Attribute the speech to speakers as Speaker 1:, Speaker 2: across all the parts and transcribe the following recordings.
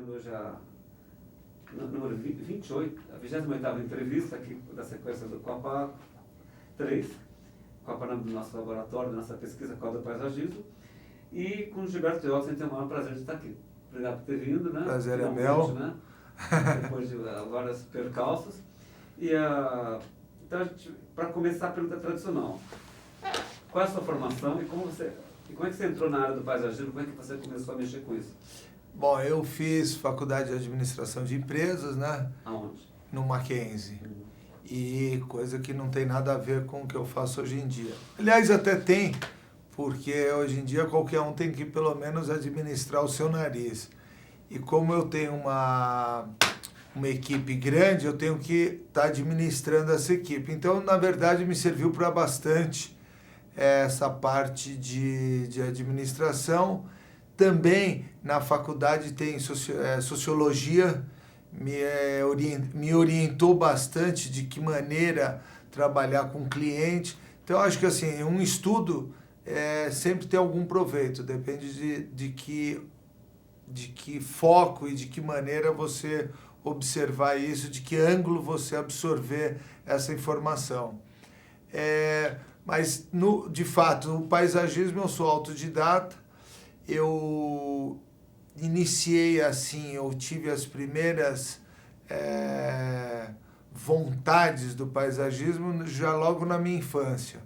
Speaker 1: chegando hoje no número 28, a 28ª entrevista aqui da sequência do Copa 3, Copa do nosso laboratório, da nossa pesquisa Copa do Paisagismo, e com o Gilberto Teófilo, a gente tem o maior prazer de estar aqui. Obrigado por ter vindo, né?
Speaker 2: Prazer é meu.
Speaker 1: Né? Depois de vários percalços. E então, para começar a pergunta tradicional, qual é a sua formação e como é que você entrou na área do paisagismo? Como é que você começou a mexer com isso?
Speaker 2: Bom, eu fiz faculdade de administração de empresas, né?
Speaker 1: Aonde?
Speaker 2: No Mackenzie. E coisa que não tem nada a ver com o que eu faço hoje em dia. Aliás, até tem, porque hoje em dia qualquer um tem que pelo menos administrar o seu nariz. E como eu tenho uma equipe grande, eu tenho que estar administrando essa equipe. Então, na verdade, me serviu para bastante essa parte de administração. Também na faculdade tem sociologia, me orientou bastante de que maneira trabalhar com o cliente. Então, acho que assim, um estudo sempre tem algum proveito, depende de que foco e de que maneira você observar isso, de que ângulo você absorver essa informação. Mas, de fato, o paisagismo eu sou autodidata. Eu iniciei assim, eu tive as primeiras vontades do paisagismo já logo na minha infância.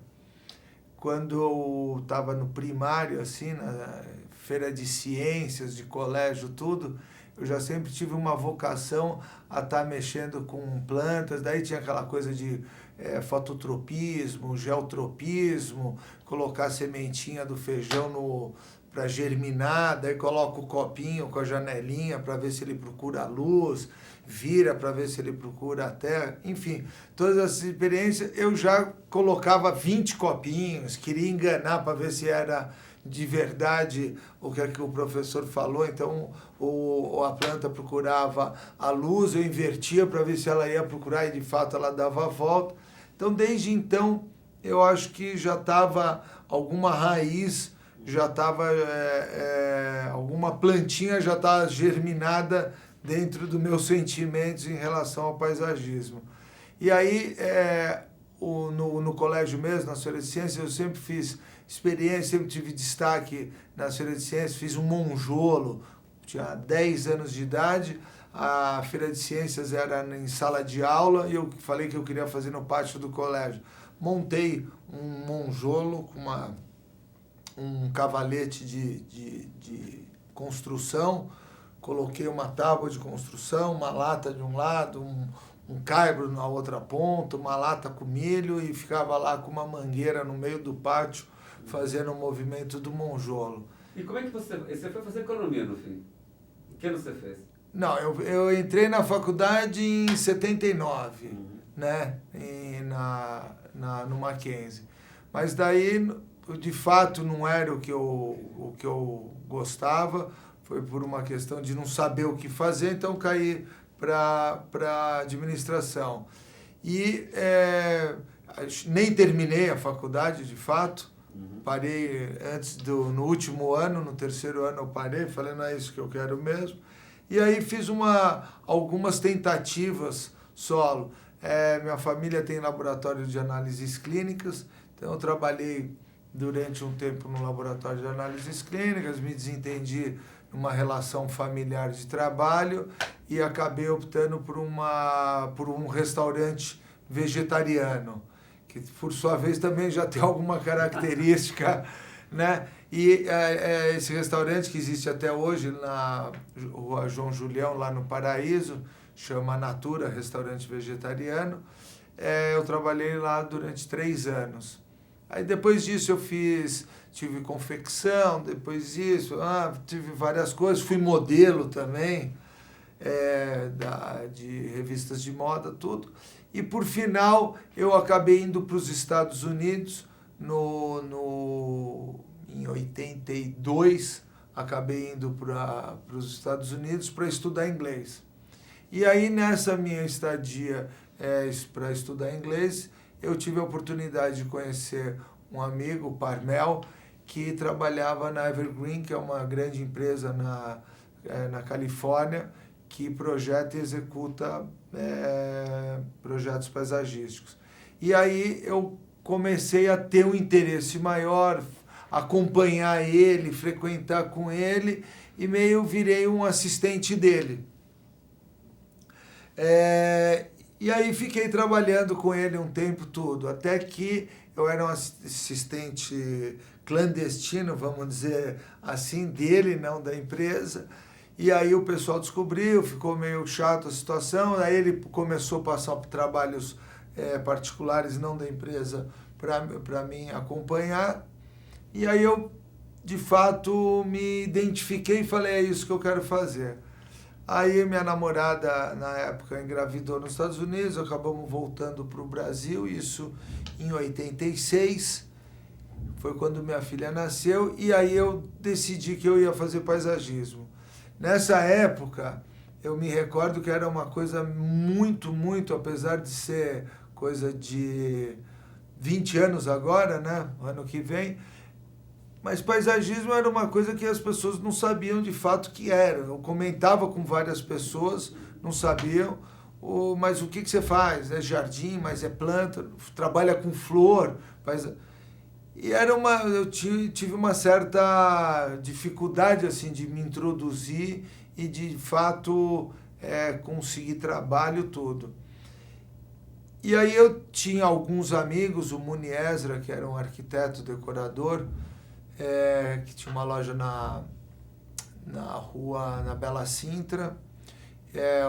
Speaker 2: Quando eu estava no primário, assim, na feira de ciências, de colégio, tudo, eu já sempre tive uma vocação a estar mexendo com plantas. Daí tinha aquela coisa de fototropismo, geotropismo, colocar a sementinha do feijão para germinar, daí coloca o copinho com a janelinha para ver se ele procura a luz, vira para ver se ele procura a terra, enfim, todas essas experiências eu já colocava 20 copinhos, queria enganar para ver se era de verdade o que o professor falou, então a planta procurava a luz, eu invertia para ver se ela ia procurar e de fato ela dava a volta. Então desde então eu acho que já estava alguma raiz, já estava alguma plantinha já estava germinada dentro dos meus sentimentos em relação ao paisagismo. E aí, no colégio mesmo, na Feira de Ciências, eu sempre fiz experiência, sempre tive destaque na Feira de Ciências, fiz um monjolo, tinha 10 anos de idade, a Feira de Ciências era em sala de aula e eu falei que eu queria fazer no pátio do colégio. Montei um monjolo com um cavalete de construção, coloquei uma tábua de construção, uma lata de um lado, um caibro na outra ponta, uma lata com milho e ficava lá com uma mangueira no meio do pátio fazendo o movimento do monjolo.
Speaker 1: E como é que você foi fazer economia no fim? O que você fez?
Speaker 2: Não, eu entrei na faculdade em 79, né, no Mackenzie. Mas daí, de fato, não era o que eu gostava, foi por uma questão de não saber o que fazer, então caí para administração. E nem terminei a faculdade, de fato, parei no último ano, no terceiro ano eu parei, falei, não é isso que eu quero mesmo. E aí fiz algumas tentativas solo. Minha família tem laboratório de análises clínicas, então eu trabalhei durante um tempo no laboratório de análises clínicas, me desentendi numa relação familiar de trabalho e acabei optando por um restaurante vegetariano, que por sua vez também já tem alguma característica, né? E esse restaurante que existe até hoje na Rua João Julião, lá no Paraíso, chama Natura Restaurante Vegetariano. Eu trabalhei lá durante 3 anos. Aí depois disso tive confecção, depois disso, tive várias coisas, fui modelo também, de revistas de moda, tudo. E por final eu acabei indo para os Estados Unidos, em 82, acabei indo para os Estados Unidos para estudar inglês. E aí nessa minha estadia para estudar inglês, eu tive a oportunidade de conhecer um amigo, o Parmel, que trabalhava na Evergreen, que é uma grande empresa na Califórnia, que projeta e executa projetos paisagísticos. E aí eu comecei a ter um interesse maior, acompanhar ele, frequentar com ele, e meio virei um assistente dele. E aí fiquei trabalhando com ele um tempo todo, até que eu era um assistente clandestino, vamos dizer assim, dele, não da empresa. E aí o pessoal descobriu, ficou meio chato a situação, aí ele começou a passar por trabalhos particulares, não da empresa, para mim acompanhar. E aí eu, de fato, me identifiquei e falei, é isso que eu quero fazer. Aí minha namorada, na época, engravidou nos Estados Unidos, acabamos voltando para o Brasil, isso em 86, foi quando minha filha nasceu, e aí eu decidi que eu ia fazer paisagismo. Nessa época, eu me recordo que era uma coisa muito, apesar de ser coisa de 20 anos agora, né, ano que vem, mas paisagismo era uma coisa que as pessoas não sabiam de fato que era. Eu comentava com várias pessoas, não sabiam, mas o que você faz? É jardim, mas é planta, trabalha com flor. E eu tive uma certa dificuldade assim, de me introduzir e de fato conseguir trabalho todo. E aí eu tinha alguns amigos, o Muni Ezra, que era um arquiteto decorador, que tinha uma loja na Bela Sintra,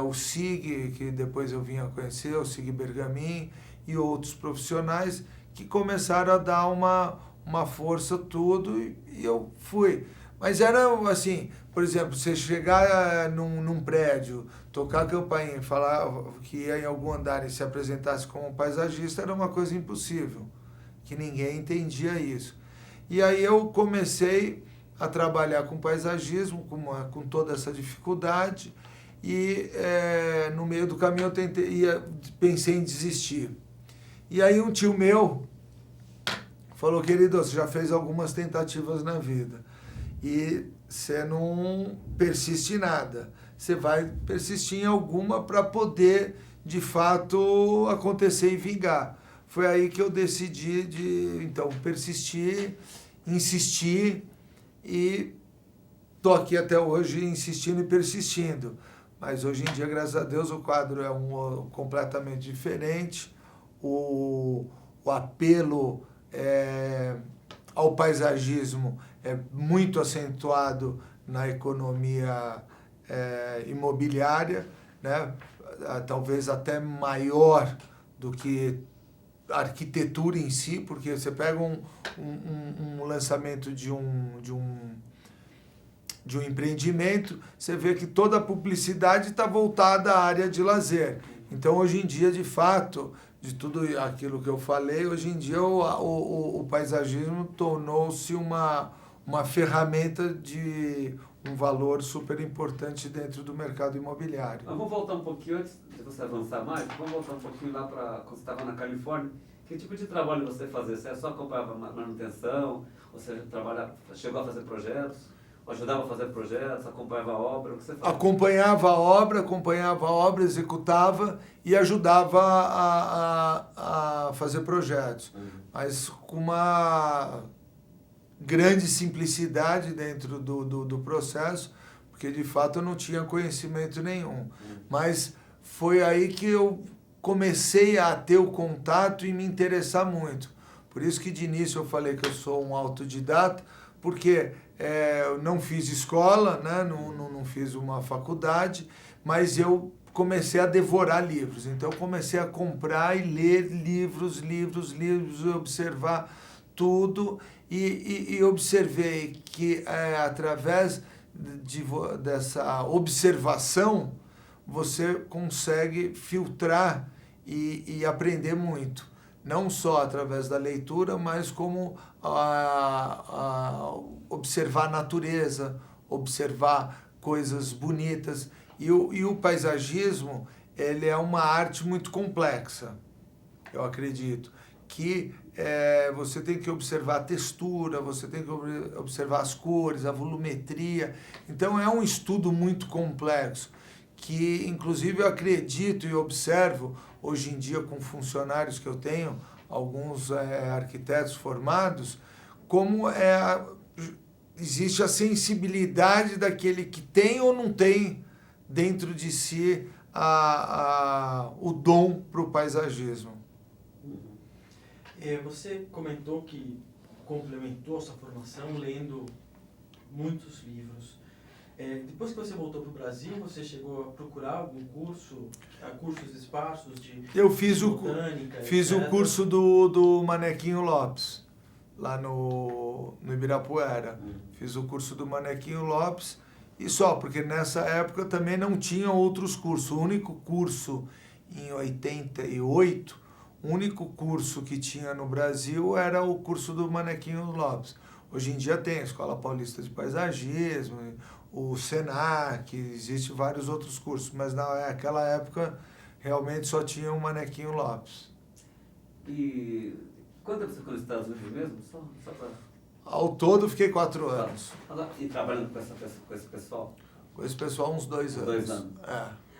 Speaker 2: o Sig, que depois eu vim a conhecer, o Sig Bergamin, e outros profissionais que começaram a dar uma força tudo, e eu fui. Mas era assim, por exemplo, você chegar num prédio, tocar a campainha, falar que ia em algum andar e se apresentasse como paisagista, era uma coisa impossível, que ninguém entendia isso. E aí eu comecei a trabalhar com paisagismo, com toda essa dificuldade, e no meio do caminho eu pensei em desistir. E aí um tio meu falou, querido, você já fez algumas tentativas na vida, e você não persiste em nada, você vai persistir em alguma para poder, de fato, acontecer e vingar. Foi aí que eu decidi então, persistir, insistir, e estou aqui até hoje insistindo e persistindo. Mas hoje em dia, graças a Deus, o quadro é completamente diferente, o apelo ao paisagismo é muito acentuado na economia imobiliária, né? Talvez até maior do que a arquitetura em si, porque você pega um lançamento de um empreendimento, você vê que toda a publicidade está voltada à área de lazer. Então, hoje em dia, de fato, de tudo aquilo que eu falei, hoje em dia o paisagismo tornou-se uma ferramenta de um valor super importante dentro do mercado imobiliário.
Speaker 1: Mas vamos voltar um pouquinho, antes de você avançar mais, vamos voltar um pouquinho lá para quando você estava na Califórnia. Que tipo de trabalho você fazia? Você só acompanhava manutenção? Ou seja, chegou a fazer projetos? Ou ajudava a fazer projetos? Acompanhava a obra? O que você fazia?
Speaker 2: Acompanhava a obra, executava e ajudava a fazer projetos. Mas com uma grande simplicidade dentro do processo, porque de fato eu não tinha conhecimento nenhum. Mas foi aí que eu comecei a ter o contato e me interessar muito. Por isso que de início eu falei que eu sou um autodidata, porque eu não fiz escola, né? não fiz uma faculdade, mas eu comecei a devorar livros. Então eu comecei a comprar e ler livros, observar tudo, e observei que através dessa observação você consegue filtrar e aprender muito. Não só através da leitura, mas como observar a natureza, observar coisas bonitas. E o paisagismo, ele é uma arte muito complexa, eu acredito, que você tem que observar a textura, você tem que observar as cores, a volumetria. Então é um estudo muito complexo, que inclusive eu acredito e observo hoje em dia com funcionários que eu tenho, alguns arquitetos formados, como existe a sensibilidade daquele que tem ou não tem dentro de si o dom para o paisagismo.
Speaker 3: Você comentou que complementou a sua formação lendo muitos livros. Depois que você voltou para o Brasil, você chegou a procurar algum curso, cursos esparsos de
Speaker 2: Eu fiz
Speaker 3: botânica,
Speaker 2: fiz o curso do Manequinho Lopes, lá no Ibirapuera. Fiz o curso do Manequinho Lopes e só, porque nessa época também não tinha outros cursos. O único curso em 88, o único curso que tinha no Brasil era o curso do Manequinho Lopes. Hoje em dia tem a Escola Paulista de Paisagismo, o Senac, existem vários outros cursos, mas naquela época realmente só tinha o Manequinho Lopes.
Speaker 1: E quanto tempo você ficou nos Estados Unidos mesmo? Só pra...
Speaker 2: Ao todo fiquei 4 anos.
Speaker 1: E trabalhando com esse pessoal?
Speaker 2: Com esse pessoal uns 2 anos.
Speaker 1: 2 anos.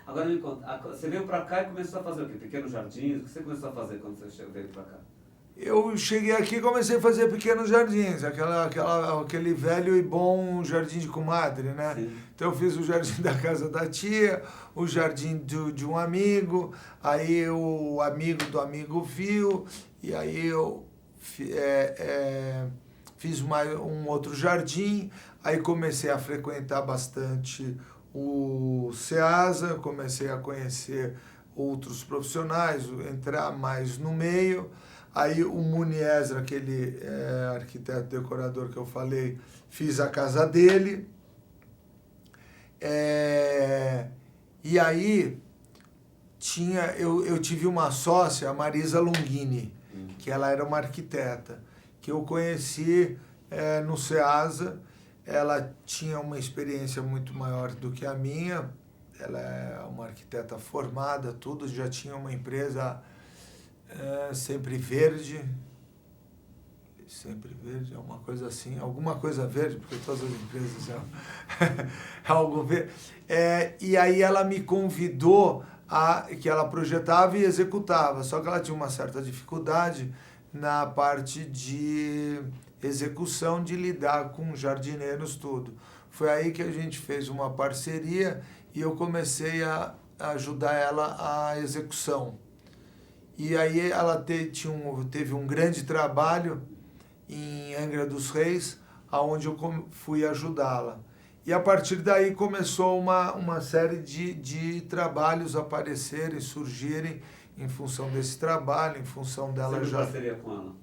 Speaker 1: Agora me conta, você veio pra cá e começou a fazer o quê? Pequenos jardins? O que você começou a fazer quando você veio pra cá?
Speaker 2: Eu cheguei aqui e comecei a fazer pequenos jardins, aquele velho e bom jardim de comadre, né?
Speaker 1: Sim.
Speaker 2: Então eu fiz o jardim da casa da tia, o jardim de um amigo, aí o amigo do amigo viu, e aí eu fiz um outro jardim, aí comecei a frequentar bastante o SEASA, comecei a conhecer outros profissionais, entrar mais no meio. Aí o Muniesra, aquele arquiteto decorador que eu falei, fiz a casa dele. E aí eu tive uma sócia, a Marisa Longini, que ela era uma arquiteta, que eu conheci no SEASA. Ela tinha uma experiência muito maior do que a minha. Ela é uma arquiteta formada, tudo, já tinha uma empresa... Sempre Verde, alguma coisa assim, alguma coisa verde, porque todas as empresas é algo verde. E aí ela me convidou que ela projetava e executava, só que ela tinha uma certa dificuldade na parte de execução, de lidar com jardineiros, tudo. Foi aí que a gente fez uma parceria e eu comecei a ajudar ela à execução. E aí ela teve um grande trabalho em Angra dos Reis, onde eu fui ajudá-la. E a partir daí começou uma série de trabalhos aparecerem, surgirem em função desse trabalho, em função dela
Speaker 1: Você
Speaker 2: já...
Speaker 1: em parceria com ela?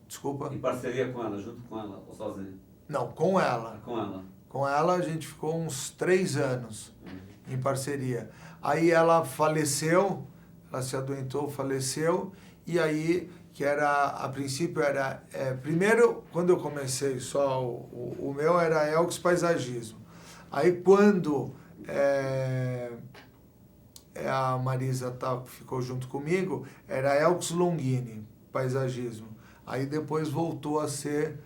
Speaker 2: Desculpa?
Speaker 1: Em parceria com ela, junto com ela, ou sozinho?
Speaker 2: Não, com ela.
Speaker 1: Com ela.
Speaker 2: Com ela a gente ficou uns 3 anos em parceria. Aí ela faleceu... Ela se adoentou, faleceu, e aí, a princípio era, primeiro, quando eu comecei só, o meu era Elks Paisagismo. Aí quando a Marisa ficou junto comigo, era Elks Longini, Paisagismo. Aí depois voltou a ser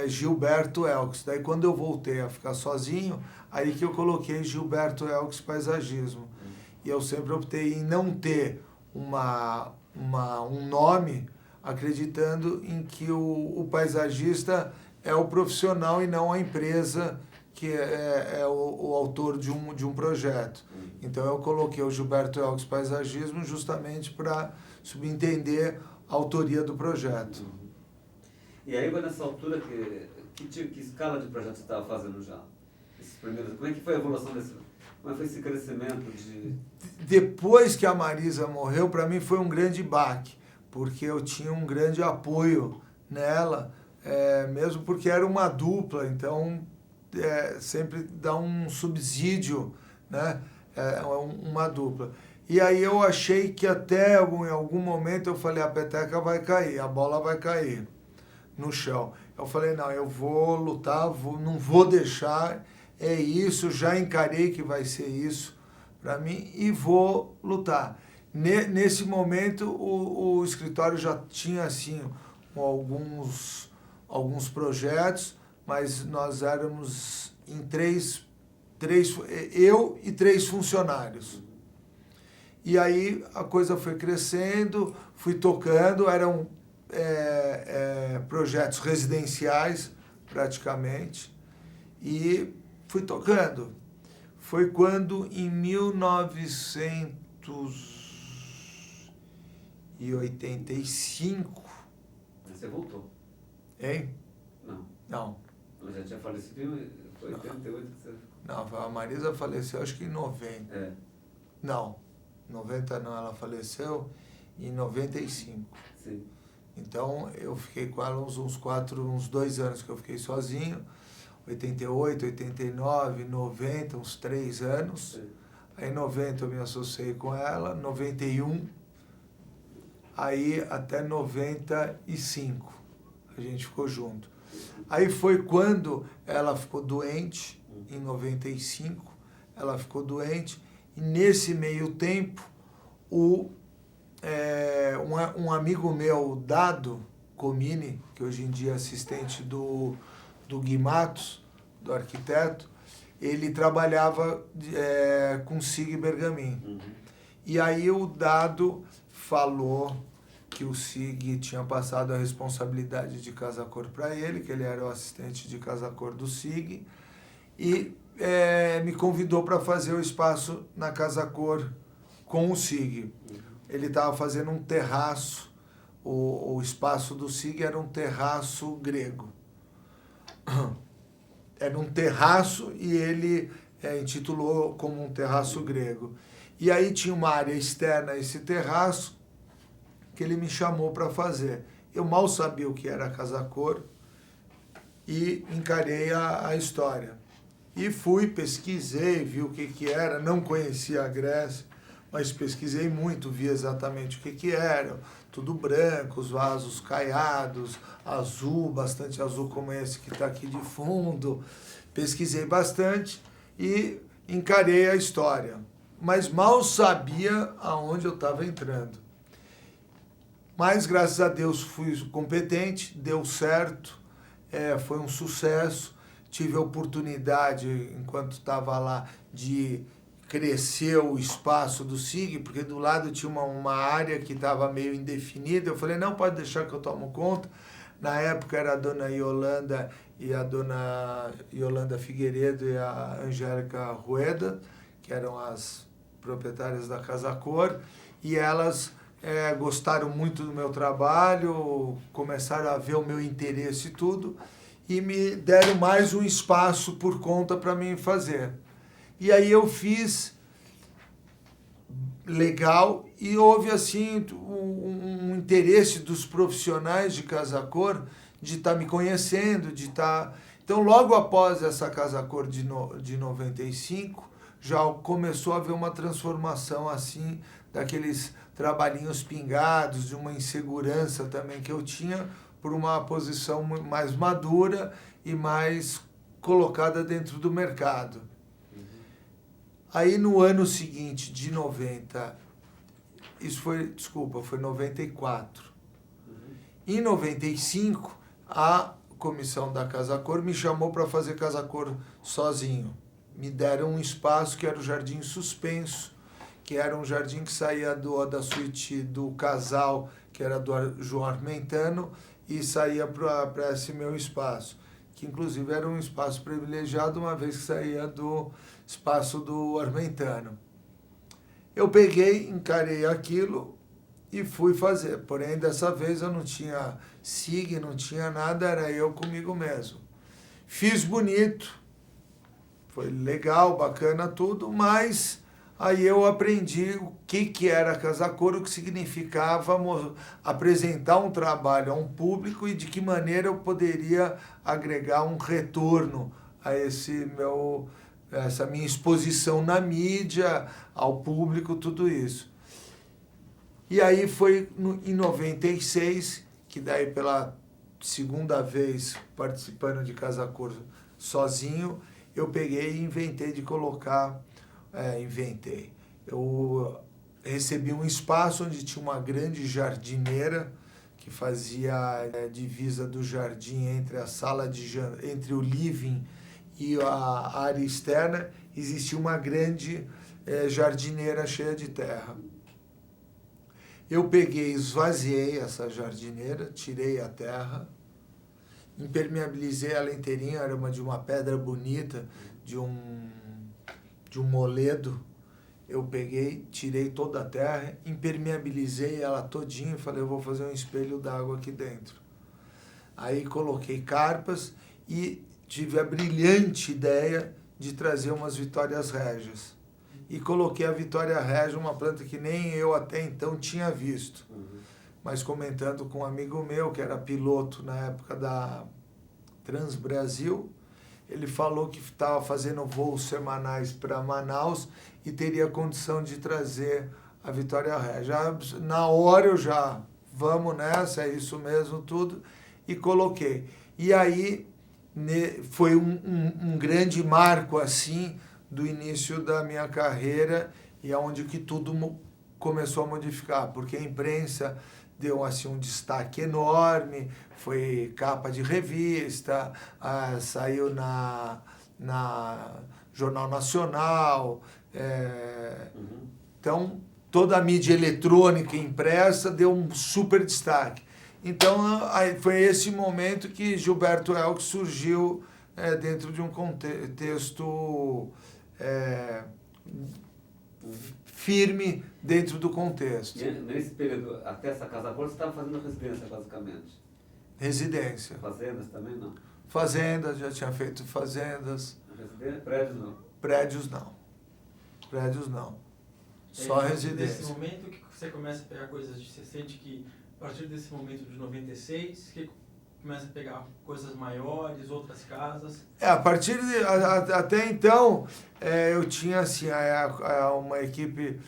Speaker 2: Gilberto Elks. Daí quando eu voltei a ficar sozinho, aí que eu coloquei Gilberto Elks Paisagismo. E eu sempre optei em não ter um nome, acreditando em que o paisagista é o profissional e não a empresa que é o autor de um projeto. Então eu coloquei o Gilberto Elks Paisagismo justamente para subentender a autoria do projeto.
Speaker 1: E aí, nessa altura, que escala de projeto você estava fazendo já? Esses primeiros, como é que foi a evolução como foi esse crescimento de...
Speaker 2: Depois que a Marisa morreu, para mim foi um grande baque, porque eu tinha um grande apoio nela, mesmo porque era uma dupla, então sempre dá um subsídio, né? Uma dupla. E aí eu achei que até em algum momento eu falei, a peteca vai cair, a bola vai cair no chão. Eu falei, não, eu vou lutar, não vou deixar... É isso, já encarei que vai ser isso para mim e vou lutar. Nesse momento, o escritório já tinha, assim, alguns projetos, mas nós éramos em eu e 3 funcionários. E aí a coisa foi crescendo, fui tocando, eram projetos residenciais, praticamente, e fui tocando. Foi quando, em 1985...
Speaker 1: Você voltou?
Speaker 2: Hein?
Speaker 1: Não.
Speaker 2: Não.
Speaker 1: Ela já tinha falecido em 88 que você...
Speaker 2: Não, a Marisa faleceu acho que em 90.
Speaker 1: É.
Speaker 2: Não, 90 não, ela faleceu em 95.
Speaker 1: Sim.
Speaker 2: Então eu fiquei com ela uns 2 anos que eu fiquei sozinho. 88, 89, 90, uns 3 anos.
Speaker 1: Sim.
Speaker 2: Aí em 90 eu me associei com ela, 91, aí até 95 a gente ficou junto. Aí foi quando ela ficou doente, em 95, ela ficou doente, e nesse meio tempo, um amigo meu, Dado Comini, que hoje em dia é assistente do Gui Matos, do arquiteto, ele trabalhava com Sig Bergamin.
Speaker 1: Uhum.
Speaker 2: E aí o Dado falou que o Sig tinha passado a responsabilidade de Casa Cor para ele, que ele era o assistente de Casa Cor do Sig, e me convidou para fazer o espaço na Casa Cor com o Sig. Ele estava fazendo um terraço, o espaço do Sig era um terraço grego. Era um terraço e ele intitulou como um terraço grego. E aí tinha uma área externa a esse terraço que ele me chamou para fazer. Eu mal sabia o que era a Casa Cor e encarei a história. E fui, pesquisei, vi o que era, não conhecia a Grécia, mas pesquisei muito, vi exatamente o que era. Tudo branco, os vasos caiados, azul, bastante azul como esse que está aqui de fundo. Pesquisei bastante e encarei a história, mas mal sabia aonde eu estava entrando. Mas, graças a Deus, fui competente, deu certo, foi um sucesso. Tive a oportunidade, enquanto estava lá, de crescer o espaço do Sig, porque do lado tinha uma área que estava meio indefinida. Eu falei, não, pode deixar que eu tomo conta. Na época era a dona Yolanda e a dona Yolanda Figueiredo e a Angélica Rueda, que eram as proprietárias da Casa Cor, e elas gostaram muito do meu trabalho, começaram a ver o meu interesse e tudo, e me deram mais um espaço por conta para mim fazer. E aí eu fiz legal e houve assim um interesse dos profissionais de Casa Cor de estar me conhecendo, de estar... Então, logo após essa Casa Cor de 95, já começou a haver uma transformação assim, daqueles trabalhinhos pingados, de uma insegurança também que eu tinha, por uma posição mais madura e mais colocada dentro do mercado. Aí no ano seguinte, de 90, foi 94. Em 95, a comissão da Casa Cor me chamou para fazer Casa Cor sozinho. Me deram um espaço que era o Jardim Suspenso, que era um jardim que saía da suíte do casal, que era do João Armentano, e saía para esse meu espaço, que inclusive era um espaço privilegiado, uma vez que saía do espaço do Armentano. Eu peguei, encarei aquilo e fui fazer. Porém, dessa vez eu não tinha SIG, não tinha nada, era eu comigo mesmo. Fiz bonito, foi legal, bacana tudo, mas aí eu aprendi o que era Casa Cor, o que significava apresentar um trabalho a um público e de que maneira eu poderia agregar um retorno a essa minha exposição na mídia, ao público, tudo isso. E aí foi em 96, que daí pela segunda vez participando de Casa Cor sozinho, eu peguei e inventei de colocar... Eu recebi um espaço onde tinha uma grande jardineira que fazia divisa do jardim entre a sala entre o living e a área externa. Existia uma grande jardineira cheia de terra. Eu peguei, esvaziei essa jardineira, tirei a terra, impermeabilizei ela inteirinha, era de uma pedra bonita, de um moledo. Eu peguei, tirei toda a terra, impermeabilizei ela todinha e falei, eu vou fazer um espelho d'água aqui dentro. Aí coloquei carpas e tive a brilhante ideia de trazer umas vitórias régias. E coloquei a vitória régia, uma planta que nem eu até então tinha visto. Mas comentando com um amigo meu, que era piloto na época da Transbrasil, ele falou que estava fazendo voos semanais para Manaus e teria condição de trazer a Vitória Régia. Na hora eu já, vamos nessa, é isso mesmo, tudo, e coloquei. E aí foi um grande marco, assim, do início da minha carreira e aonde que tudo começou a modificar, porque a imprensa deu assim um destaque enorme, foi capa de revista, saiu na Jornal Nacional, então toda a mídia eletrônica e impressa deu um super destaque. Então foi esse momento que Gilberto Elck surgiu dentro de um contexto firme dentro do contexto.
Speaker 1: E nesse período, até essa casa agora, você estava fazendo residência, basicamente?
Speaker 2: Residência.
Speaker 1: Fazendas também, não?
Speaker 2: Fazendas, já tinha feito fazendas.
Speaker 1: Residência, prédios, não?
Speaker 2: Prédios, não. Prédios, não. Só residência.
Speaker 3: Nesse momento que você começa a pegar coisas, você sente que, a partir desse momento de 96, que começa a pegar coisas maiores, outras casas?
Speaker 2: A partir de... Até então, eu tinha, assim, uma equipe,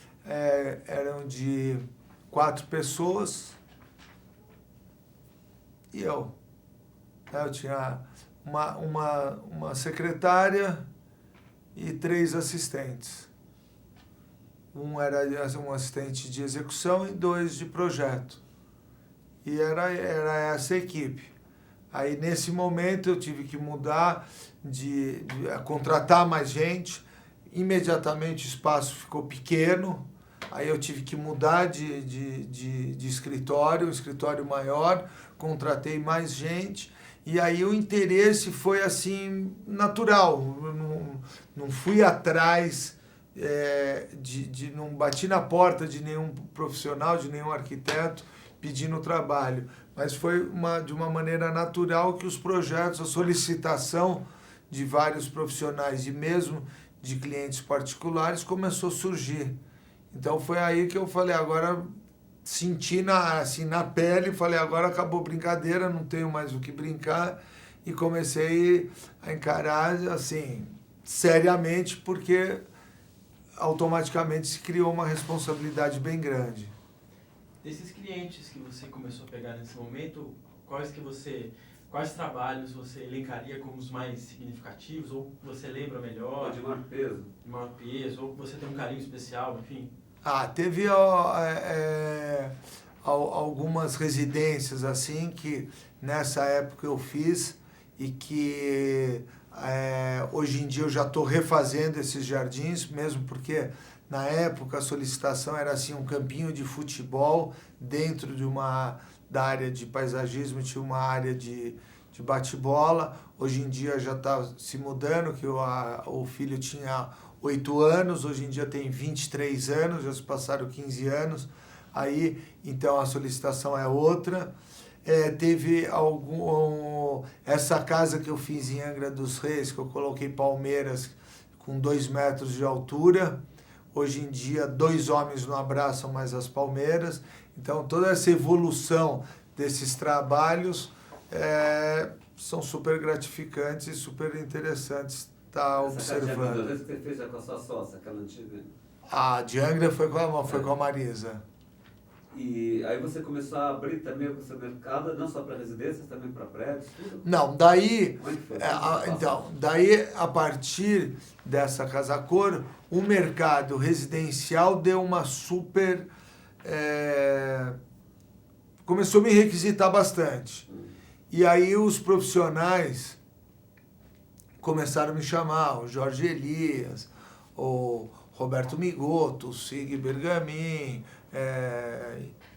Speaker 2: eram de 4 pessoas e eu. Eu tinha uma secretária e 3 assistentes. Um era um assistente de execução e 2 de projeto. E era essa equipe. Aí, nesse momento, eu tive que mudar, de contratar mais gente. Imediatamente, o espaço ficou pequeno. Aí, eu tive que mudar de escritório, um escritório maior. Contratei mais gente. E aí, o interesse foi, assim, natural. Não fui atrás, não bati na porta de nenhum profissional, de nenhum arquiteto, pedindo trabalho. Mas foi de uma maneira natural que os projetos, a solicitação de vários profissionais e mesmo de clientes particulares começou a surgir. Então foi aí que eu falei, agora senti na pele, falei, agora acabou a brincadeira, não tenho mais o que brincar, e comecei a encarar assim, seriamente, porque automaticamente se criou uma responsabilidade bem grande.
Speaker 3: Desses clientes que você começou a pegar nesse momento, quais trabalhos você elencaria como os mais significativos, ou você lembra melhor?
Speaker 1: Ou de maior peso.
Speaker 3: De maior peso, ou você tem um carinho especial, enfim?
Speaker 2: Teve algumas residências assim que nessa época eu fiz e que hoje em dia eu já estou refazendo esses jardins, mesmo porque na época a solicitação era assim um campinho de futebol dentro da área de paisagismo, tinha uma área de bate-bola. Hoje em dia já está se mudando, que o filho tinha 8 anos, hoje em dia tem 23 anos, já se passaram 15 anos. Aí, então, a solicitação é outra. Teve essa casa que eu fiz em Angra dos Reis, que eu coloquei palmeiras com 2 metros de altura. Hoje em dia, 2 homens não abraçam mais as palmeiras. Então, toda essa evolução desses trabalhos são super gratificantes e super interessantes estar observando.
Speaker 1: Essa casa que você fez com a sua sócia, aquela antiga?
Speaker 2: A de Angra foi com a Marisa.
Speaker 1: E aí você começou a abrir também o seu mercado, não só para residências, também para prédios, tudo?
Speaker 2: Não, daí,
Speaker 1: Como é que foi?
Speaker 2: então, daí a partir dessa Casa Cor, o mercado residencial deu uma super, começou a me requisitar bastante. E aí os profissionais começaram a me chamar, o Jorge Elias, o Roberto Migotto, o Sig Bergamin,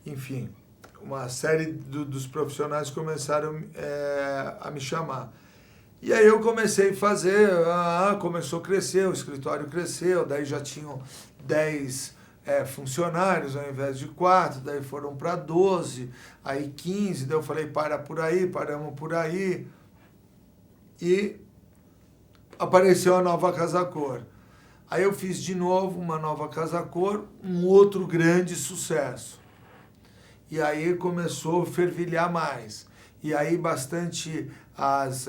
Speaker 2: enfim, uma série dos profissionais começaram a me chamar. E aí eu comecei a fazer, começou a crescer, o escritório cresceu, daí já tinham 10 funcionários ao invés de 4, daí foram para 12, aí 15, daí eu falei, paramos por aí, e apareceu a nova Casa Cor. Aí eu fiz de novo uma nova Casa Cor, um outro grande sucesso. E aí começou a fervilhar mais. E aí bastante as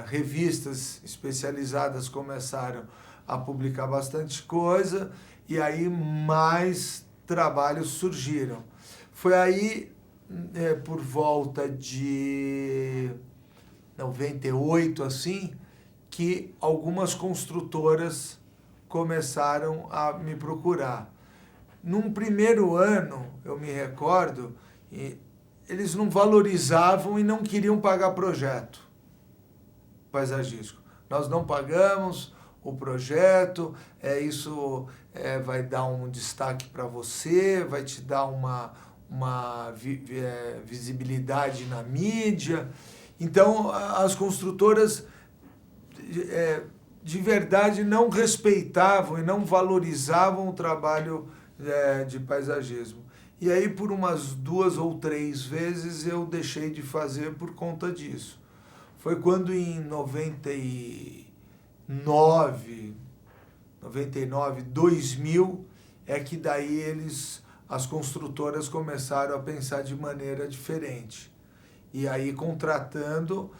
Speaker 2: revistas especializadas começaram a publicar bastante coisa, e aí mais trabalhos surgiram. Foi aí, por volta de 98, assim, que algumas construtoras começaram a me procurar. Num primeiro ano, eu me recordo, eles não valorizavam e não queriam pagar projeto paisagístico. Nós não pagamos o projeto, isso vai dar um destaque para você, vai te dar uma visibilidade na mídia. Então, as construtoras de verdade não respeitavam e não valorizavam o trabalho de paisagismo. E aí, por umas 2 ou 3 vezes, eu deixei de fazer por conta disso. Foi quando em 99, 2000, é que daí as construtoras começaram a pensar de maneira diferente. E aí contratando,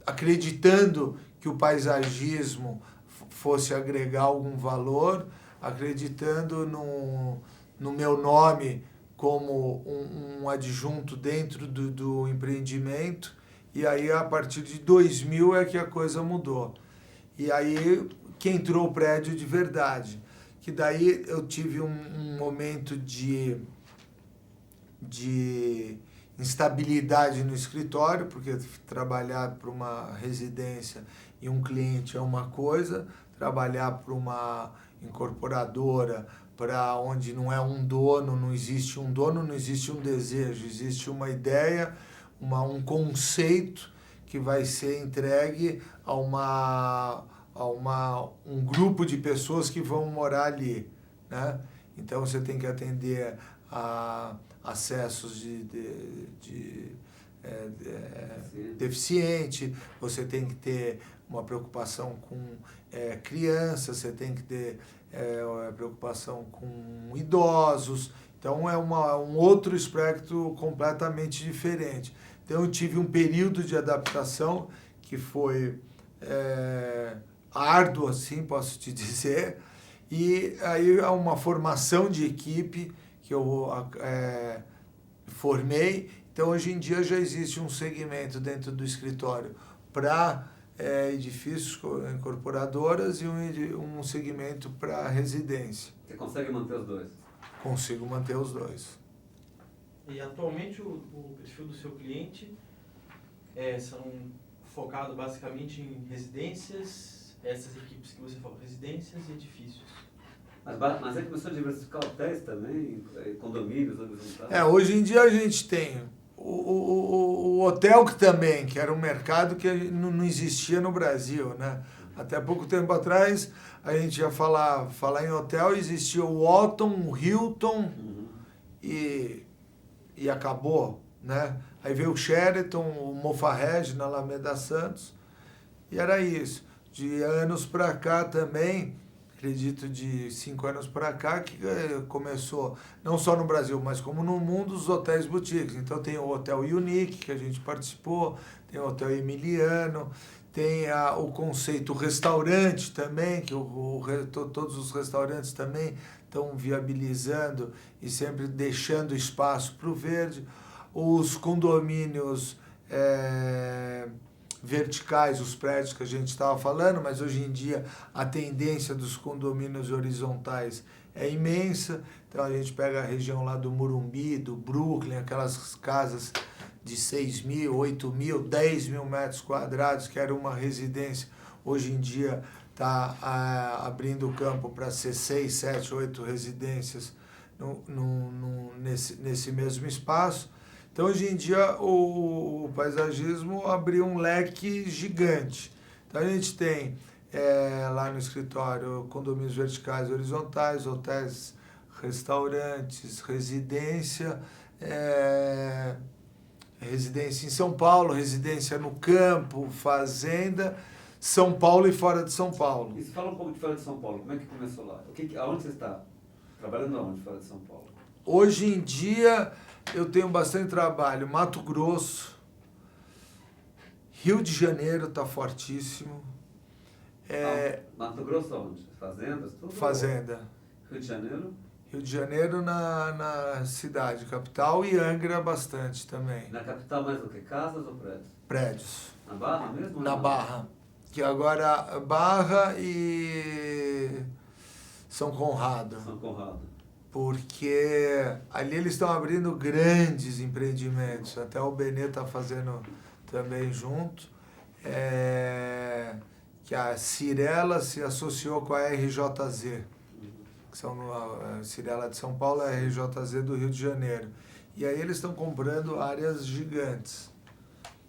Speaker 2: acreditando que o paisagismo fosse agregar algum valor, acreditando no meu nome como um adjunto dentro do empreendimento. E aí, a partir de 2000, é que a coisa mudou. E aí que entrou o prédio de verdade. Que daí eu tive um momento de instabilidade no escritório, porque trabalhar para uma residência e um cliente é uma coisa, trabalhar para uma incorporadora, para onde não é um dono, não existe um dono, não existe um desejo, existe uma ideia, um conceito que vai ser entregue a um grupo de pessoas que vão morar ali, né? Então você tem que atender a acessos de deficiente, você tem que ter uma preocupação com crianças, você tem que ter preocupação com idosos. Então é um outro espectro completamente diferente. Então eu tive um período de adaptação que foi árduo, assim, posso te dizer, e aí há uma formação de equipe que eu formei. Então hoje em dia já existe um segmento dentro do escritório para edifícios, incorporadoras, e um segmento para residência.
Speaker 1: Você consegue manter os dois?
Speaker 2: Consigo manter os dois.
Speaker 3: E atualmente o perfil do seu cliente são focado basicamente em residências, essas equipes que você falou, residências e edifícios.
Speaker 1: Mas aí começou a diversificar hotéis também, condomínios, horizontais?
Speaker 2: Hoje em dia a gente tem o hotel que era um mercado que não existia no Brasil, né? Até pouco tempo atrás, a gente ia falar em hotel, existia o Otton, o Hilton, e acabou, né? Aí veio o Sheraton, o Mofarrege na Alameda Santos, e era isso. De anos para cá também, acredito de 5 anos para cá, que começou, não só no Brasil, mas como no mundo, os hotéis boutiques. Então tem o Hotel Unique, que a gente participou, tem o Hotel Emiliano, tem o conceito restaurante também, que todos os restaurantes também estão viabilizando e sempre deixando espaço para o verde. Os condomínios verticais, os prédios que a gente estava falando, mas hoje em dia a tendência dos condomínios horizontais é imensa. Então a gente pega a região lá do Morumbi, do Brooklyn, aquelas casas de 6 mil, 8 mil, 10 mil metros quadrados, que era uma residência, hoje em dia está abrindo o campo para ser 6, 7, 8 residências nesse mesmo espaço. Então, hoje em dia, o paisagismo abriu um leque gigante. Então, a gente tem lá no escritório condomínios verticais e horizontais, hotéis, restaurantes, residência em São Paulo, residência no campo, fazenda, São Paulo e fora de São Paulo.
Speaker 1: E se fala um pouco de fora de São Paulo, como é que começou lá? Aonde você está? Trabalhando aonde fora de São Paulo?
Speaker 2: Hoje em dia eu tenho bastante trabalho. Mato Grosso, Rio de Janeiro está fortíssimo.
Speaker 1: Mato Grosso aonde? Fazendas? Tudo?
Speaker 2: Fazenda.
Speaker 1: Rio de Janeiro?
Speaker 2: Rio de Janeiro na cidade, capital, e Angra bastante também.
Speaker 1: Na capital mais o que? Casas ou prédios?
Speaker 2: Prédios.
Speaker 1: Na Barra mesmo?
Speaker 2: Na Barra. Que agora Barra e São Conrado.
Speaker 1: São Conrado.
Speaker 2: Porque ali eles estão abrindo grandes empreendimentos. Até o Benê está fazendo também junto. Que a Cirela se associou com a RJZ. Que são a Cirela de São Paulo e a RJZ do Rio de Janeiro. E aí eles estão comprando áreas gigantes.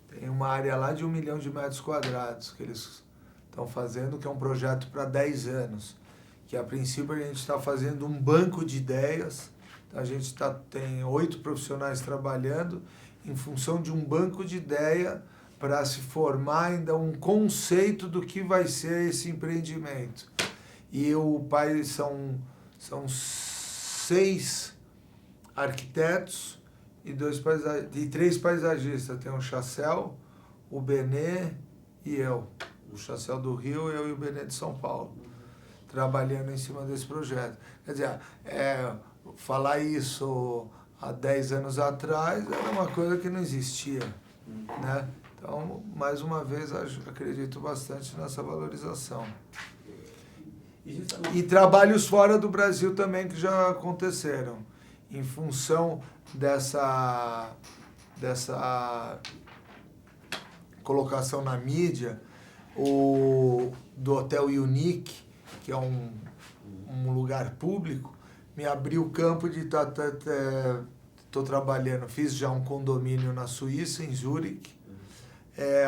Speaker 2: Tem uma área lá de 1 milhão de metros quadrados que eles estão fazendo, que é um projeto para 10 anos. Que a princípio a gente está fazendo um banco de ideias. A gente tem 8 profissionais trabalhando em função de um banco de ideia para se formar ainda um conceito do que vai ser esse empreendimento. E são 6 arquitetos e 3 paisagistas. Tem o Chassel, o Benê e eu. O Chassel do Rio, eu e o Benê de São Paulo, trabalhando em cima desse projeto. Quer dizer, falar isso há 10 anos atrás era uma coisa que não existia, né? Então, mais uma vez, acredito bastante nessa valorização. E trabalhos fora do Brasil também que já aconteceram, em função dessa colocação na mídia, do Hotel Unique, que é um lugar público, me abriu o campo de estou trabalhando, fiz já um condomínio na Suíça, em Zurique,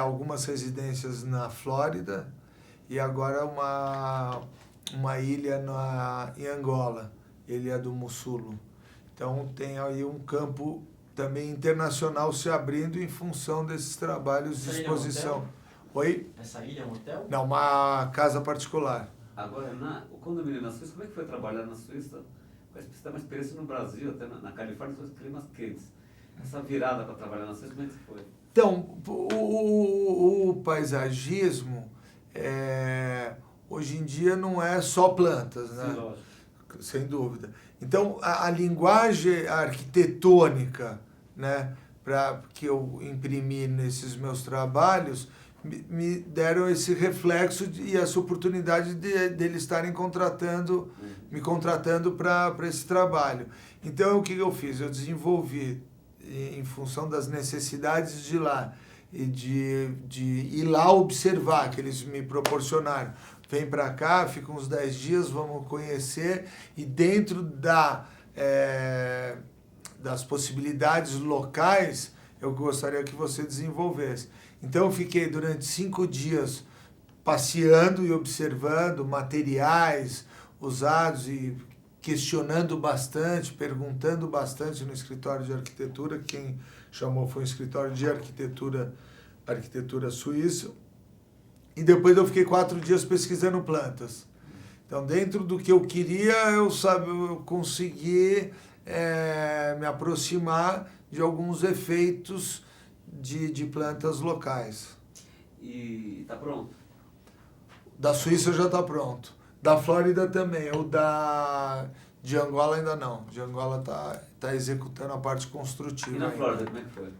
Speaker 2: algumas residências na Flórida e agora uma ilha em Angola, Ilha do Mussulo. Então tem aí um campo também internacional se abrindo em função desses trabalhos de exposição. Oi?
Speaker 3: Essa ilha é um hotel?
Speaker 2: Não, uma casa particular.
Speaker 1: Agora, o condomínio na Suíça, como é que foi trabalhar na Suíça? Você tem uma experiência no Brasil, até na Califórnia, são os climas quentes. Essa virada para trabalhar na Suíça, como é que foi?
Speaker 2: Então, o paisagismo, hoje em dia, não é só plantas, né?
Speaker 1: Sim, lógico.
Speaker 2: Sem dúvida. Então, a linguagem arquitetônica, né, que eu imprimi nesses meus trabalhos, me deram esse reflexo e essa oportunidade deles estarem me contratando para esse trabalho. Então, o que eu fiz? Eu desenvolvi, em função das necessidades de lá, e de ir lá observar, que eles me proporcionaram. Vem para cá, fica uns 10 dias, vamos conhecer, e dentro das possibilidades locais, eu gostaria que você desenvolvesse. Então, eu fiquei durante 5 dias passeando e observando materiais usados e questionando bastante, perguntando bastante no escritório de arquitetura. Quem chamou foi um escritório de arquitetura suíça. E depois eu fiquei 4 dias pesquisando plantas. Então, dentro do que eu queria, eu consegui me aproximar de alguns efeitos de plantas locais.
Speaker 1: E está pronto?
Speaker 2: Da Suíça já está pronto. Da Flórida também. De Angola ainda não. De Angola tá executando a parte construtiva.
Speaker 1: E na
Speaker 2: ainda.
Speaker 1: Flórida, como é que foi?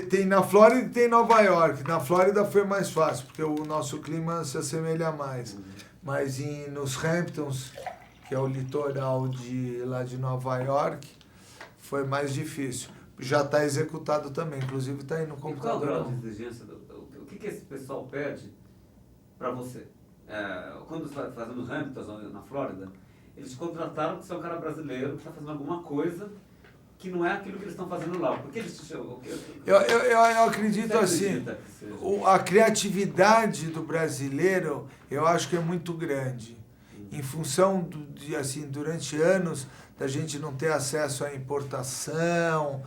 Speaker 2: Tem na Flórida e tem em Nova York. Na Flórida foi mais fácil, porque o nosso clima se assemelha mais. Mas nos Hamptons, que é o litoral lá de Nova York, foi mais difícil. Já está executado também, inclusive está aí no
Speaker 1: E qual é o
Speaker 2: computador.
Speaker 1: grau de exigência? O que esse pessoal pede para você? Quando você está fazendo Hamptons na Flórida, eles contrataram que você é um cara brasileiro que está fazendo alguma coisa que não é aquilo que eles estão fazendo lá. Por que eles te chamam?
Speaker 2: Eu acredito assim,
Speaker 1: que seja?
Speaker 2: a criatividade do brasileiro, eu acho que é muito grande. Em função de, assim, durante anos, da gente não ter acesso à importação,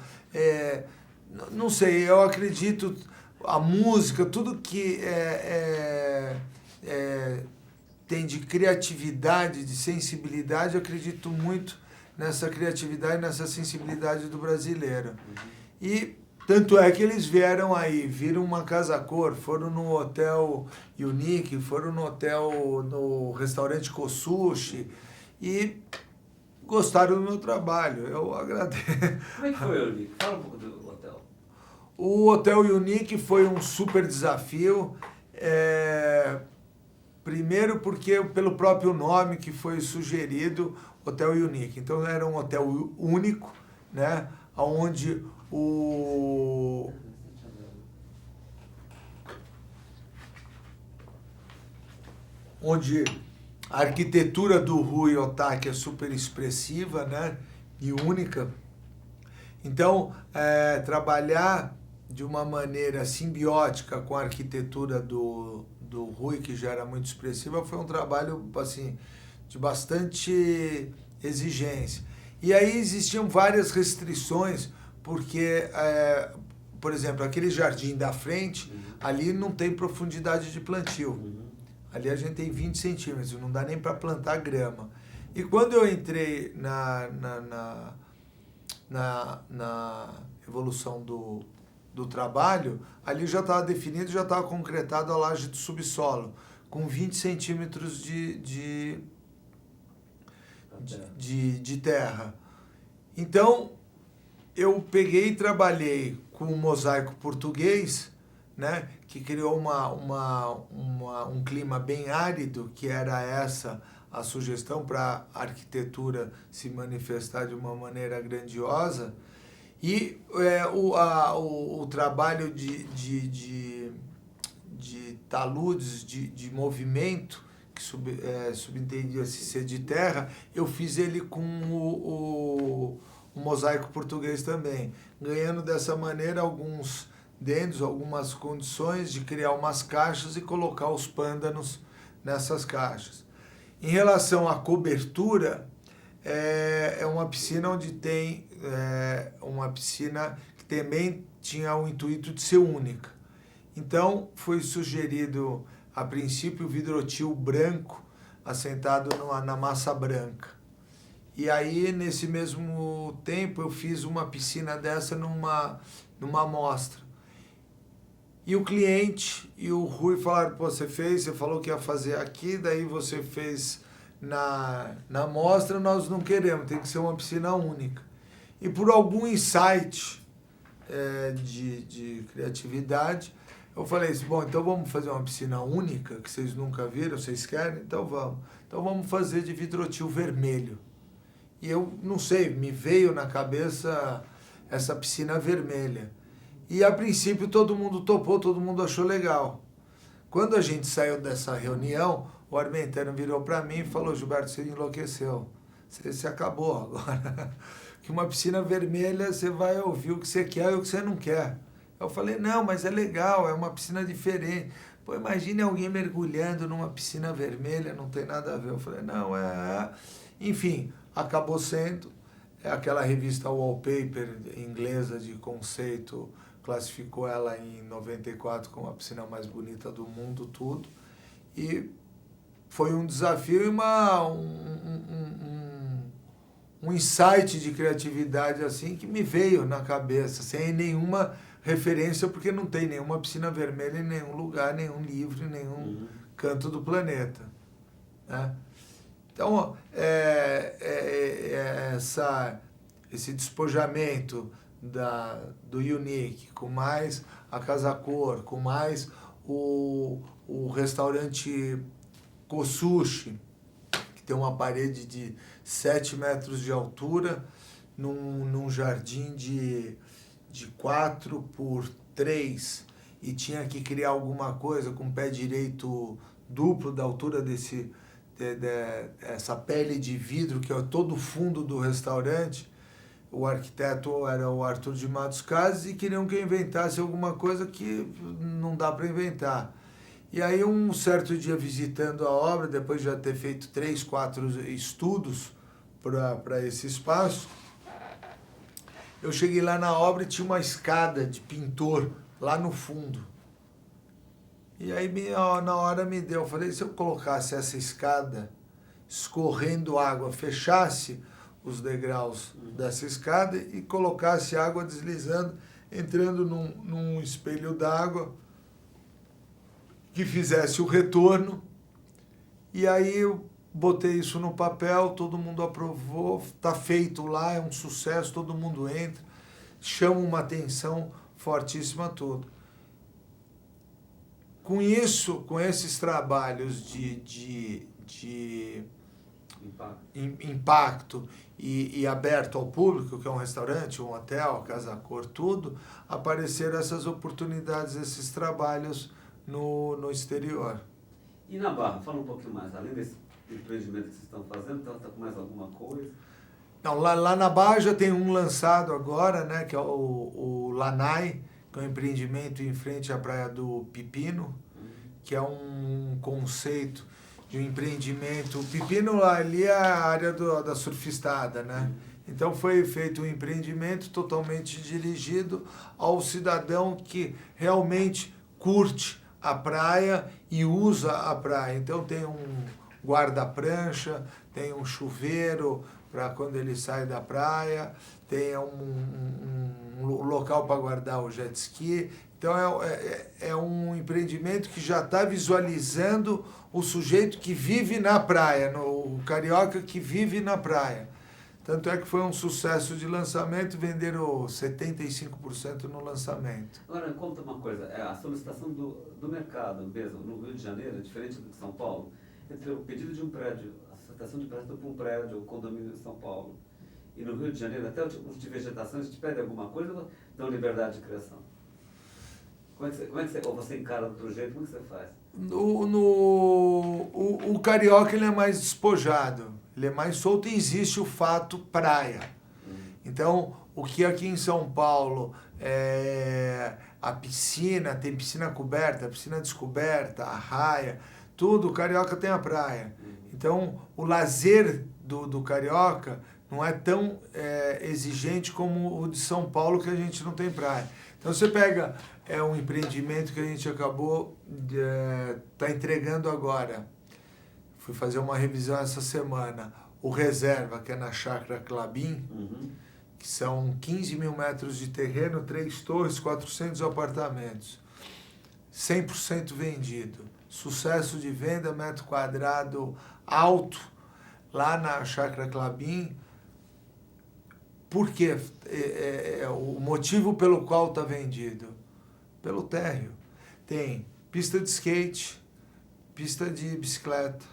Speaker 2: não sei, eu acredito, a música, tudo que tem de criatividade, de sensibilidade, eu acredito muito nessa criatividade, nessa sensibilidade do brasileiro. E tanto é que eles vieram aí, viram uma casa cor, foram no hotel Unique, foram no restaurante Kosushi e gostaram do meu trabalho. Eu agradeço.
Speaker 1: Como é que foi, Unique? Fala um pouco do hotel.
Speaker 2: O Hotel Unique foi um super desafio. Primeiro porque pelo próprio nome que foi sugerido, Hotel Unique. Então era um hotel único, né? Onde a arquitetura do Rui Otaki é super expressiva, né? E única. Então, trabalhar de uma maneira simbiótica com a arquitetura do Rui, que já era muito expressiva, foi um trabalho assim, de bastante exigência. E aí existiam várias restrições, porque, por exemplo, aquele jardim da frente, ali não tem profundidade de plantio. Ali a gente tem 20 centímetros, não dá nem para plantar grama. E quando eu entrei na evolução do trabalho, ali já estava definido, já estava concretado a laje do subsolo, com 20 centímetros de terra. Então, eu peguei e trabalhei com um mosaico português, né, que criou um clima bem árido, que era essa a sugestão para a arquitetura se manifestar de uma maneira grandiosa. E o trabalho de taludes, de movimento, que subentendia-se ser de terra, eu fiz ele com o mosaico português também, ganhando dessa maneira alguns dentros, algumas condições de criar umas caixas e colocar os pândanos nessas caixas. Em relação à cobertura, é uma piscina onde tem uma piscina que também tinha o intuito de ser única. Então, foi sugerido, a princípio, o vidrotil branco assentado na massa branca. E aí, nesse mesmo tempo, eu fiz uma piscina dessa numa amostra. E o cliente e o Rui falaram, pô, você falou que ia fazer aqui, daí você fez na amostra, nós não queremos, tem que ser uma piscina única. E por algum insight de criatividade, eu falei assim, bom, então vamos fazer uma piscina única, que vocês nunca viram, vocês querem? Então vamos. Então vamos fazer de vidrotil vermelho. E eu, não sei, me veio na cabeça essa piscina vermelha. E a princípio todo mundo topou, todo mundo achou legal. Quando a gente saiu dessa reunião, o Armentano virou para mim e falou, Gilberto, você enlouqueceu. Você acabou agora. Que uma piscina vermelha você vai ouvir o que você quer e o que você não quer. Eu falei, não, mas é legal, é uma piscina diferente. Pô, imagine alguém mergulhando numa piscina vermelha, não tem nada a ver. Eu falei, não, Enfim, acabou sendo. Aquela revista Wallpaper inglesa de conceito classificou ela em 94 como a piscina mais bonita do mundo, tudo. E foi um desafio e um insight de criatividade assim que me veio na cabeça, sem nenhuma referência, porque não tem nenhuma piscina vermelha em nenhum lugar, nenhum livro, em nenhum canto do planeta, né? Então, esse despojamento do Unique, com mais a Casa Cor, com mais o restaurante Kosushi, que tem uma parede de 7 metros de altura, num jardim de 4 por 3, e tinha que criar alguma coisa com pé direito duplo da altura essa pele de vidro, que é todo o fundo do restaurante. O arquiteto era o Arthur de Matos Casas e queriam que eu inventasse alguma coisa que não dá para inventar. E aí, um certo dia, visitando a obra, depois de já ter feito 3, 4 estudos para esse espaço, eu cheguei lá na obra e tinha uma escada de pintor lá no fundo. E aí, na hora me deu, eu falei, se eu colocasse essa escada escorrendo água, fechasse os degraus dessa escada e colocasse água deslizando, entrando num espelho d'água, que fizesse o retorno, e aí eu botei isso no papel, todo mundo aprovou, tá feito lá, é um sucesso, todo mundo entra, chama uma atenção fortíssima tudo. Com isso, com esses trabalhos de impacto e aberto ao público, que é um restaurante, um hotel, Casa Cor, tudo, apareceram essas oportunidades, esses trabalhos no exterior.
Speaker 1: E na Barra, fala um pouquinho mais, além desse empreendimento que vocês estão fazendo, está com mais alguma coisa?
Speaker 2: Não, lá na Barra já tem um lançado agora, né, que é o Lanai, que é um empreendimento em frente à Praia do Pepino, que é um conceito de um empreendimento. O Pepino ali é a área da surfistada, né? Então foi feito um empreendimento totalmente dirigido ao cidadão que realmente curte a praia e usa a praia. Então tem um guarda-prancha, tem um chuveiro para quando ele sai da praia, tem um local para guardar o jet ski. Então é um empreendimento que já está visualizando o sujeito que vive na praia, o carioca que vive na praia. Tanto é que foi um sucesso de lançamento, venderam 75% no lançamento.
Speaker 1: Agora, conta uma coisa, a solicitação do mercado mesmo, no Rio de Janeiro, é diferente do de São Paulo, entre o pedido de um prédio, a solicitação de prédio para um prédio, ou condomínio em São Paulo, e no Rio de Janeiro, até o tipo de vegetação, eles te pedem alguma coisa ou dão liberdade de criação? Como é que você, ou você encara do outro jeito, como é que você faz?
Speaker 2: O carioca ele é mais despojado, ele é mais solto e existe o fato praia. Então, o que aqui em São Paulo é a piscina, tem piscina coberta, piscina descoberta, a raia, tudo, o carioca tem a praia. Então, o lazer do carioca não é tão exigente como o de São Paulo, que a gente não tem praia. Então, você pega um empreendimento que a gente acabou tá entregando agora. Fui fazer uma revisão essa semana. O Reserva, que é na Chácara Clabin, que são 15 mil metros de terreno, 3 torres, 400 apartamentos. 100% vendido. Sucesso de venda, metro quadrado alto, lá na Chácara Clabin. Por quê? O motivo pelo qual está vendido? Pelo térreo. Tem pista de skate, pista de bicicleta,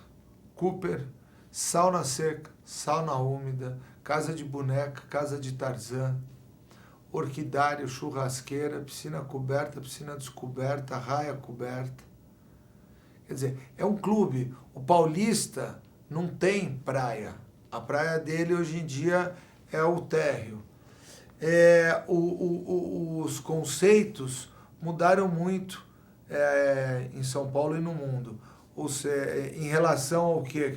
Speaker 2: Cooper, sauna seca, sauna úmida, casa de boneca, casa de Tarzan, orquidário, churrasqueira, piscina coberta, piscina descoberta, raia coberta. Quer dizer, é um clube. O paulista não tem praia. A praia dele hoje em dia é o térreo. Os conceitos mudaram muito em São Paulo e no mundo. Ou seja, em relação ao que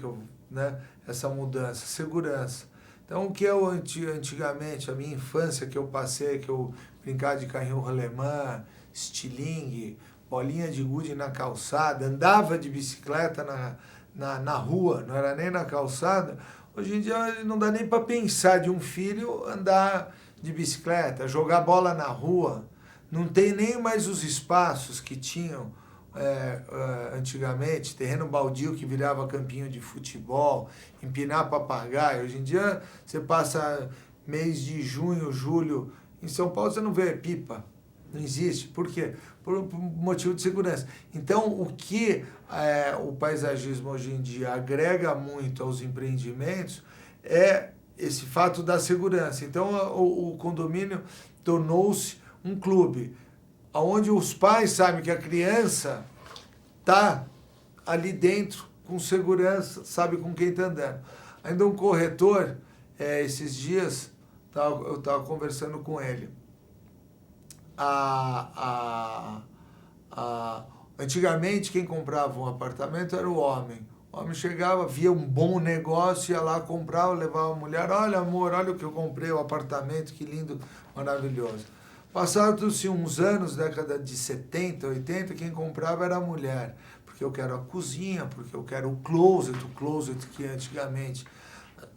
Speaker 2: né, essa mudança? Segurança. Então, o que eu antigamente, a minha infância que eu passei, que eu brincava de carrinho rolemã, estilingue, bolinha de gude na calçada, andava de bicicleta na rua, não era nem na calçada. Hoje em dia não dá nem para pensar de um filho andar de bicicleta, jogar bola na rua. Não tem nem mais os espaços que tinham antigamente, terreno baldio que virava campinho de futebol, empinar papagaio. Hoje em dia, você passa mês de junho, julho, em São Paulo você não vê pipa. Não existe. Por quê? Por motivo de segurança. Então, o que o paisagismo hoje em dia agrega muito aos empreendimentos é esse fato da segurança. Então, o condomínio tornou-se um clube, onde os pais sabem que a criança está ali dentro, com segurança, sabe com quem está andando. Ainda um corretor, esses dias, eu estava conversando com ele. Antigamente, quem comprava um apartamento era o homem. O homem chegava, via um bom negócio, ia lá, comprava, levava a mulher. Olha, amor, olha o que eu comprei, o apartamento, que lindo, maravilhoso. Passaram-se uns anos, década de 70, 80, quem comprava era a mulher. Porque eu quero a cozinha, porque eu quero o closet que antigamente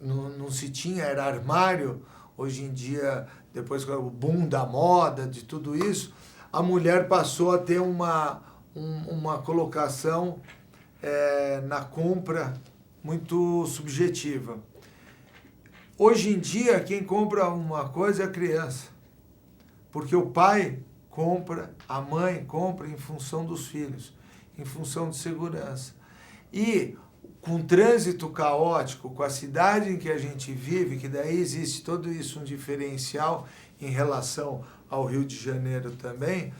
Speaker 2: não se tinha, era armário. Hoje em dia, depois com o boom da moda, de tudo isso, a mulher passou a ter uma colocação na compra muito subjetiva. Hoje em dia, quem compra uma coisa é a criança. Porque o pai compra, a mãe compra em função dos filhos, em função de segurança. E com o trânsito caótico, com a cidade em que a gente vive, que daí existe todo isso, um diferencial em relação ao Rio de Janeiro também,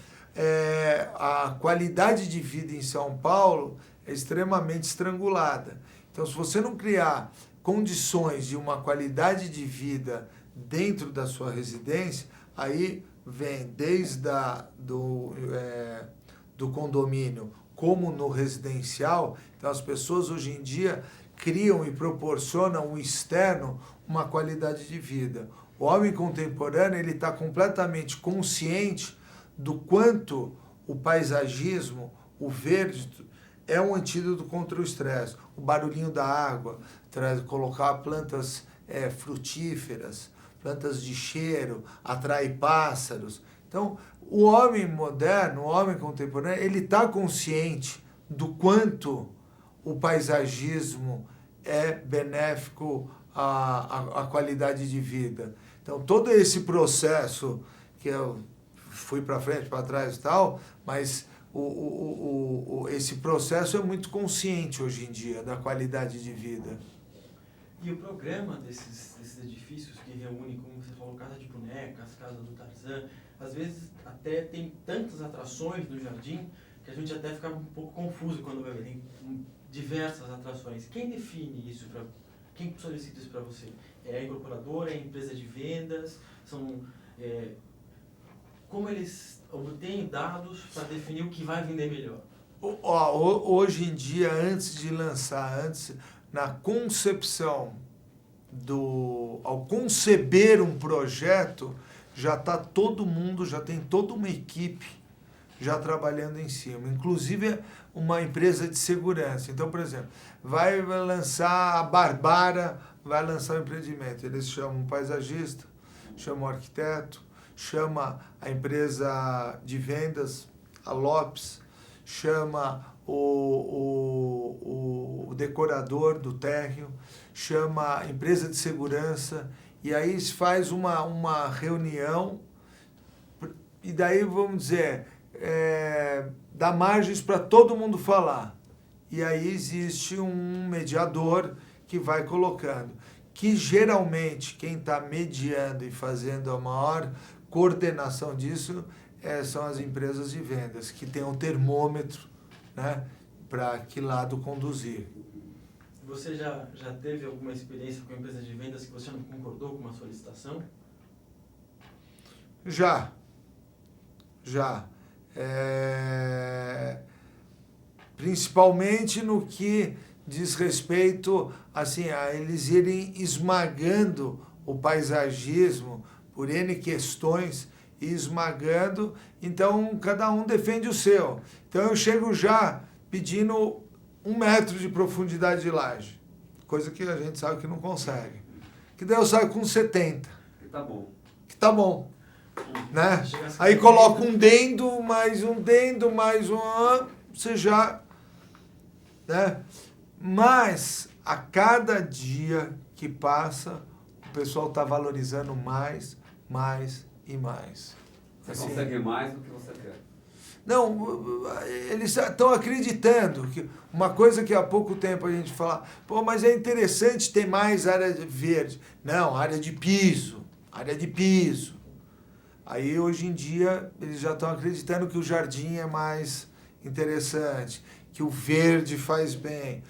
Speaker 2: a qualidade de vida em São Paulo é extremamente estrangulada. Então, se você não criar condições de uma qualidade de vida dentro da sua residência, aí vem desde do condomínio como no residencial. Então, as pessoas hoje em dia criam e proporcionam o externo uma qualidade de vida. O homem contemporâneo ele está completamente consciente do quanto o paisagismo, o verde, é um antídoto contra o estresse. O barulhinho da água, colocar plantas frutíferas, plantas de cheiro, atrai pássaros. Então, o homem moderno, o homem contemporâneo, ele está consciente do quanto o paisagismo é benéfico à qualidade de vida. Então, todo esse processo, que eu fui para frente, para trás e tal, mas esse processo é muito consciente hoje em dia da qualidade de vida.
Speaker 3: E o programa desses edifícios que reúne, como você falou, Casa de Bonecas, Casa do Tarzan, às vezes até tem tantas atrações no jardim que a gente até fica um pouco confuso quando vai ver. Tem diversas atrações. Quem define isso? Quem solicita isso para você? É a incorporadora, é a empresa de vendas? Como eles obtêm dados para definir o que vai vender melhor?
Speaker 2: Hoje em dia, antes de lançar, na concepção, ao conceber um projeto, já está todo mundo, já tem toda uma equipe já trabalhando em cima, inclusive uma empresa de segurança. Então, por exemplo, vai lançar a Barbara, vai lançar o empreendimento, eles chamam um paisagista, chamam um arquiteto, chama a empresa de vendas, a Lopes, chama o decorador do térreo, chama a empresa de segurança, e aí se faz uma reunião, e daí, vamos dizer, dá margens para todo mundo falar. E aí existe um mediador que vai colocando, que geralmente quem está mediando e fazendo a maior coordenação disso são as empresas de vendas, que tem um termômetro, né, para que lado conduzir.
Speaker 3: Você já teve alguma experiência com empresas de vendas que você não concordou com uma solicitação?
Speaker 2: Já. Principalmente no que diz respeito assim, a eles irem esmagando o paisagismo por N questões, e esmagando, então cada um defende o seu. Então eu chego já pedindo 1 metro de profundidade de laje, coisa que a gente sabe que não consegue. Que daí eu saio com 70.
Speaker 1: Que tá bom.
Speaker 2: Né? Aí coloco um dendo, mais um, você já... Né? Mas, a cada dia que passa, o pessoal está valorizando mais e mais.
Speaker 1: Você
Speaker 2: Assim,
Speaker 1: consegue mais do que você quer.
Speaker 2: não, eles estão acreditando que uma coisa que há pouco tempo a gente fala, pô, mas é interessante ter mais área verde. Não, área de piso. Aí hoje em dia eles já estão acreditando que o jardim é mais interessante, que o verde faz bem.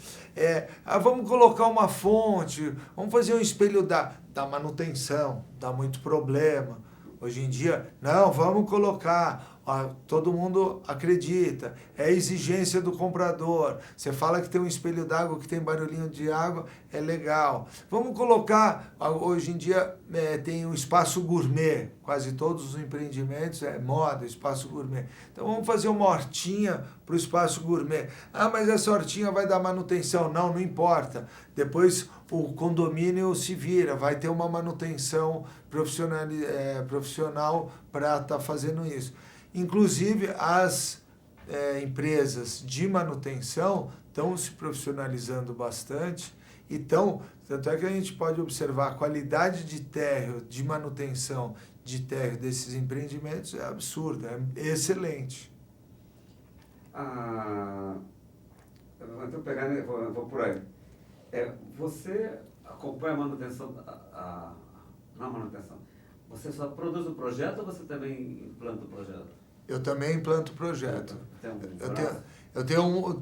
Speaker 2: Vamos colocar uma fonte, vamos fazer um espelho da manutenção, dá muito problema. Hoje em dia, não, vamos colocar, todo mundo acredita, é exigência do comprador. Você fala que tem um espelho d'água que tem barulhinho de água, é legal. Vamos colocar, hoje em dia tem o espaço gourmet, quase todos os empreendimentos é moda, espaço gourmet. Então vamos fazer uma hortinha para o espaço gourmet. Ah, mas essa hortinha vai dar manutenção. Não importa. Depois o condomínio se vira, vai ter uma manutenção profissional para estar fazendo isso. Inclusive, as empresas de manutenção estão se profissionalizando bastante. Então, tanto é que a gente pode observar a qualidade de térreo, de manutenção de térreo desses empreendimentos é absurda, é excelente.
Speaker 1: Então, vou por aí. Você acompanha a manutenção, não a manutenção, você só produz o projeto ou você também implanta o projeto?
Speaker 2: Eu também implanto o projeto. Eu tenho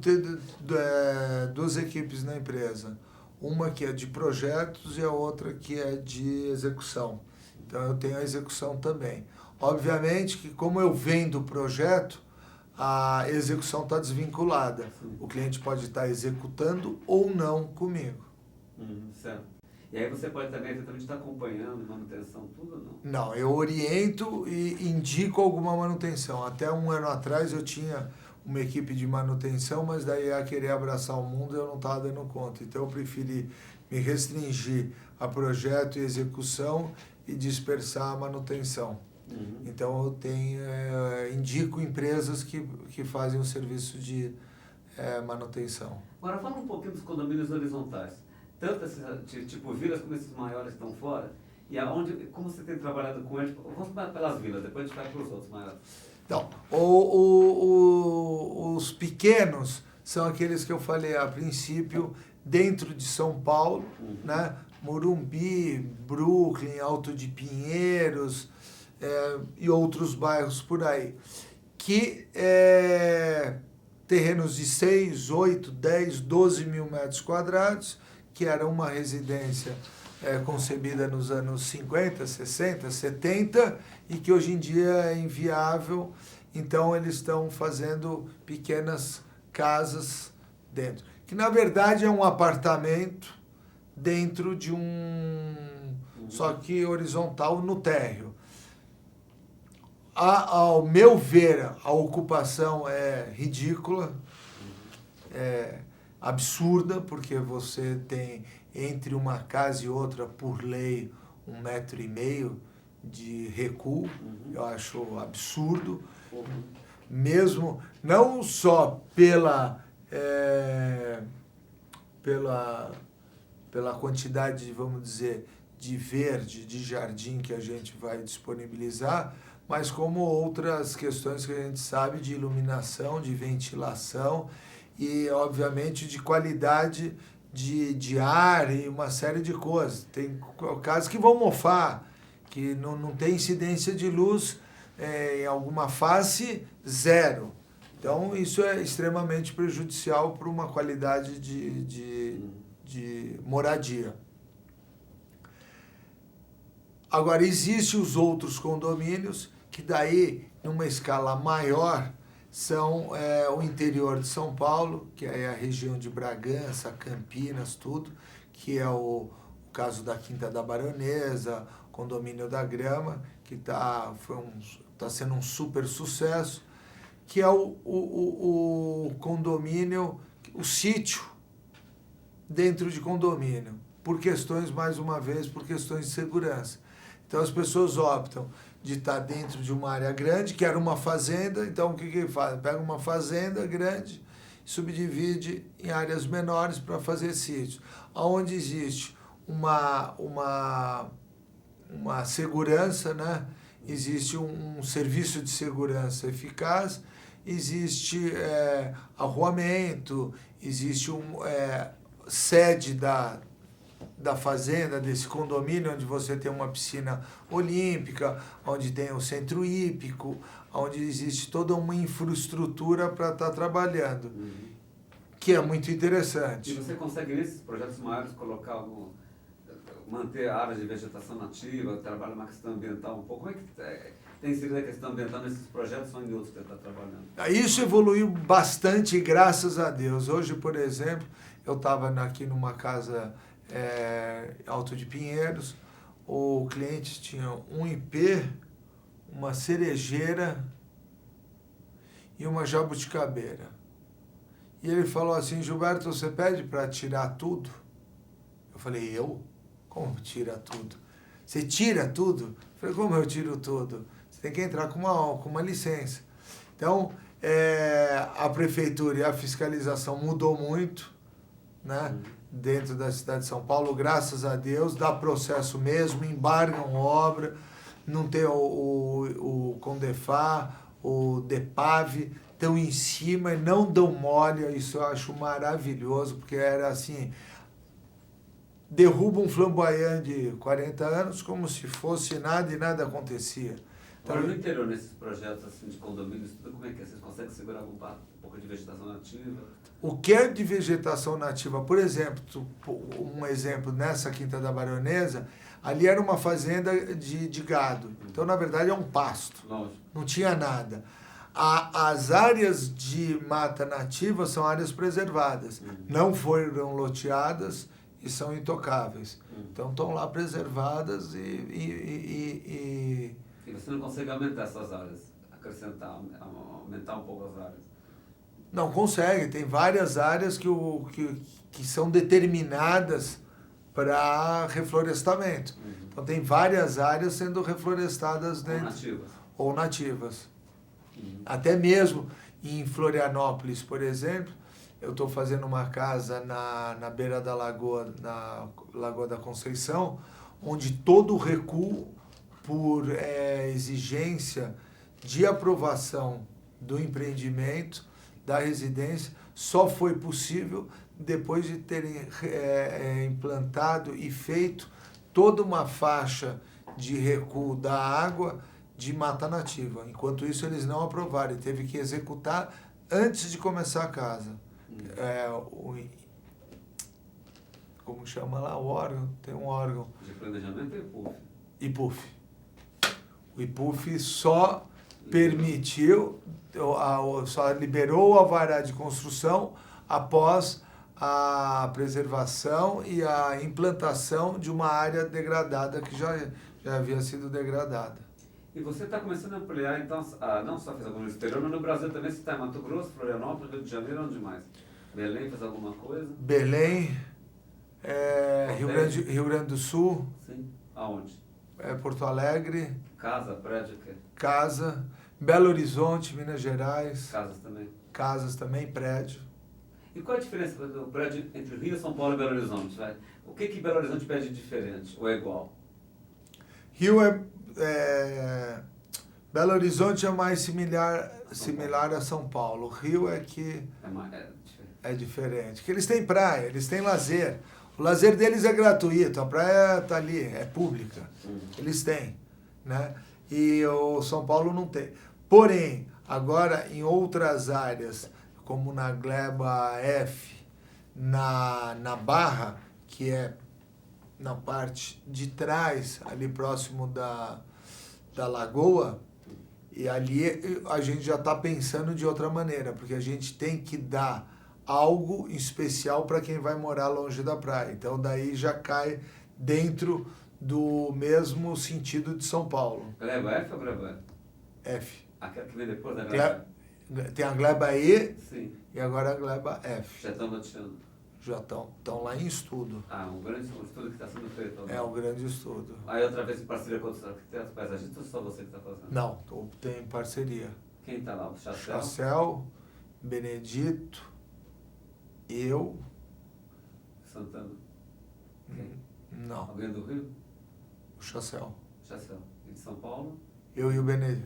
Speaker 2: duas equipes na empresa. Uma que é de projetos e a outra que é de execução. Então eu tenho a execução também. Obviamente que como eu vendo o projeto, a execução está desvinculada. Sim. O cliente pode estar executando ou não comigo.
Speaker 1: Certo. E aí você pode também eventualmente estar acompanhando manutenção, tudo ou não?
Speaker 2: Não, eu oriento e indico alguma manutenção. Até um ano atrás eu tinha uma equipe de manutenção, mas daí ia querer abraçar o mundo e eu não estava dando conta. Então eu preferi me restringir a projeto e execução e dispersar a manutenção. Então eu indico empresas que fazem o serviço de manutenção.
Speaker 1: Agora fala um pouquinho dos condomínios horizontais. Tanto esses tipo vilas como esses maiores estão fora. E como você tem trabalhado com eles? Vamos começar pelas vilas, depois a gente vai para os outros maiores.
Speaker 2: Então, os pequenos são aqueles que eu falei a princípio, dentro de São Paulo, né? Morumbi, Brooklyn, Alto de Pinheiros e outros bairros por aí. Que terrenos de 6, 8, 10, 12 mil metros quadrados, que era uma residência concebida nos anos 50, 60, 70 e que hoje em dia é inviável. Então eles estão fazendo pequenas casas dentro, que na verdade é um apartamento dentro de só que horizontal no térreo. Ao meu ver, a ocupação é ridícula, absurda, porque você tem entre uma casa e outra, por lei, 1,5 metro de recuo. Eu acho absurdo, mesmo não só pela quantidade, vamos dizer, de verde, de jardim que a gente vai disponibilizar, mas como outras questões que a gente sabe de iluminação, de ventilação e, obviamente, de qualidade de ar e uma série de coisas. Tem casos que vão mofar, que não tem incidência de luz em alguma face, zero. Então, isso é extremamente prejudicial para uma qualidade de moradia. Agora, existem os outros condomínios que daí, numa escala maior, são o interior de São Paulo, que é a região de Bragança, Campinas, tudo, que é o caso da Quinta da Baronesa, Condomínio da Grama, que tá sendo um super sucesso, que é o condomínio, o sítio dentro de condomínio, por questões, mais uma vez, por questões de segurança. Então as pessoas optam, de estar dentro de uma área grande, que era uma fazenda. Então, o que ele faz? Pega uma fazenda grande, subdivide em áreas menores para fazer sítios. Onde existe uma segurança, né? Existe um serviço de segurança eficaz, existe arruamento, existe sede da fazenda, desse condomínio, onde você tem uma piscina olímpica, onde tem o centro hípico, onde existe toda uma infraestrutura para estar trabalhando, que é muito interessante.
Speaker 1: E você consegue, nesses projetos maiores, manter áreas de vegetação nativa, trabalhar uma questão ambiental um pouco? Como é que tem sido a questão ambiental nesses projetos ou em outros que você está trabalhando?
Speaker 2: Isso evoluiu bastante, graças a Deus. Hoje, por exemplo, eu estava aqui numa casa Alto de Pinheiros, o cliente tinha um ipê, uma cerejeira e uma jabuticabeira. E ele falou assim: Gilberto, você pede para tirar tudo? Eu falei: eu? Como tira tudo? Você tira tudo? Eu falei: como eu tiro tudo? Você tem que entrar com uma licença. Então, a prefeitura e a fiscalização mudou muito, né? Dentro da cidade de São Paulo, graças a Deus, dá processo mesmo, embargam obra, não tem o CONDEFA, o DEPAV, estão em cima e não dão mole. Isso eu acho maravilhoso, porque era assim, derruba um flamboyant de 40 anos como se fosse nada e nada acontecia.
Speaker 1: Agora, no interior, nesses projetos assim, de condomínios, tudo, como é que é? Vocês conseguem segurar um pouco de vegetação nativa?
Speaker 2: O que é de vegetação nativa? Por exemplo, um exemplo, nessa Quinta da Baronesa, ali era uma fazenda de gado. Então, na verdade, é um pasto.
Speaker 1: Lógico.
Speaker 2: Não tinha nada. As áreas de mata nativa são áreas preservadas. Não foram loteadas e são intocáveis. Então, estão lá preservadas
Speaker 1: E você não consegue aumentar essas áreas? Aumentar um pouco as áreas?
Speaker 2: Não consegue. Tem várias áreas que são determinadas para reflorestamento. Então, tem várias áreas sendo reflorestadas dentro. Ou nativas. Até mesmo em Florianópolis, por exemplo, eu estou fazendo uma casa na beira da lagoa, na Lagoa da Conceição, onde todo o recuo por exigência de aprovação do empreendimento, da residência, só foi possível depois de terem implantado e feito toda uma faixa de recuo da água de mata nativa. Enquanto isso, eles não aprovaram e teve que executar antes de começar a casa. Como chama lá o órgão? Tem um órgão.
Speaker 1: De planejamento é IPUF.
Speaker 2: IPUF. O IPUF só permitiu, só liberou o alvará de construção após a preservação e a implantação de uma área degradada que já havia sido degradada.
Speaker 1: E você está começando a ampliar, então, não só fez algum no exterior, mas no Brasil também. Você está em Mato Grosso, Florianópolis, Rio de Janeiro, onde mais? Belém fez alguma coisa?
Speaker 2: Belém, Rio Grande do Sul.
Speaker 1: Sim. Aonde?
Speaker 2: Porto Alegre.
Speaker 1: Casa, prédio, o quê?
Speaker 2: Casa. Belo Horizonte, Minas Gerais.
Speaker 1: Casas também.
Speaker 2: Casas também, prédio.
Speaker 1: E qual a diferença do prédio entre Rio, São Paulo e Belo Horizonte? Vai? O que Belo Horizonte pede diferente ou é igual?
Speaker 2: Rio Belo Horizonte é mais similar a São Paulo. Rio é que é diferente. Porque eles têm praia, eles têm lazer. O lazer deles é gratuito, a praia está ali, é pública. Eles têm, né? E o São Paulo não tem. Porém, agora em outras áreas, como na Gleba F, na Barra, que é na parte de trás, ali próximo da lagoa, e ali a gente já está pensando de outra maneira, porque a gente tem que dar algo especial para quem vai morar longe da praia. Então daí já cai dentro do mesmo sentido de São Paulo.
Speaker 1: Gleba F ou Gleba
Speaker 2: F?
Speaker 1: Aquela que vem depois da Gleba.
Speaker 2: Tem a Gleba E.
Speaker 1: Sim.
Speaker 2: E agora a Gleba F.
Speaker 1: Já estão noticiando.
Speaker 2: Já estão lá em estudo.
Speaker 1: Um grande estudo que está sendo feito.
Speaker 2: É um grande estudo.
Speaker 1: Aí outra vez em parceria com outros arquitetos paisagistas ou só você que está fazendo?
Speaker 2: Não, tem parceria.
Speaker 1: Quem está lá? O Chacel?
Speaker 2: Chacel, Benedito, eu.
Speaker 1: Santana? Quem?
Speaker 2: Não,
Speaker 1: Alguém do Rio?
Speaker 2: o Chacel.
Speaker 1: Chacel. E de São Paulo?
Speaker 2: Eu e o Benê.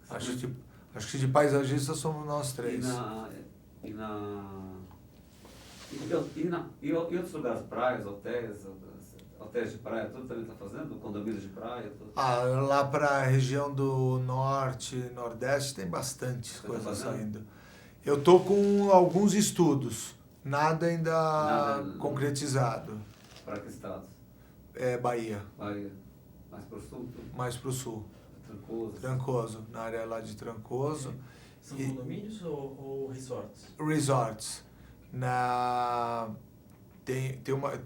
Speaker 2: Acho que de paisagista somos nós três.
Speaker 1: E outros lugares, praias, hotéis de praia, tudo também está fazendo? Condomínios de praia? Tudo?
Speaker 2: Lá para a região do norte, nordeste, tem bastante
Speaker 1: Você
Speaker 2: coisa
Speaker 1: tá fazendo?
Speaker 2: saindo. Eu tô com alguns estudos, nada ainda concretizado.
Speaker 1: Para que estados?
Speaker 2: Bahia,
Speaker 1: Bahia. Mais para o sul? Tudo?
Speaker 2: mais para o sul.
Speaker 1: Trancoso?
Speaker 2: Trancoso, na área lá de Trancoso.
Speaker 3: São
Speaker 2: E-
Speaker 3: condomínios ou resorts?
Speaker 2: Resorts.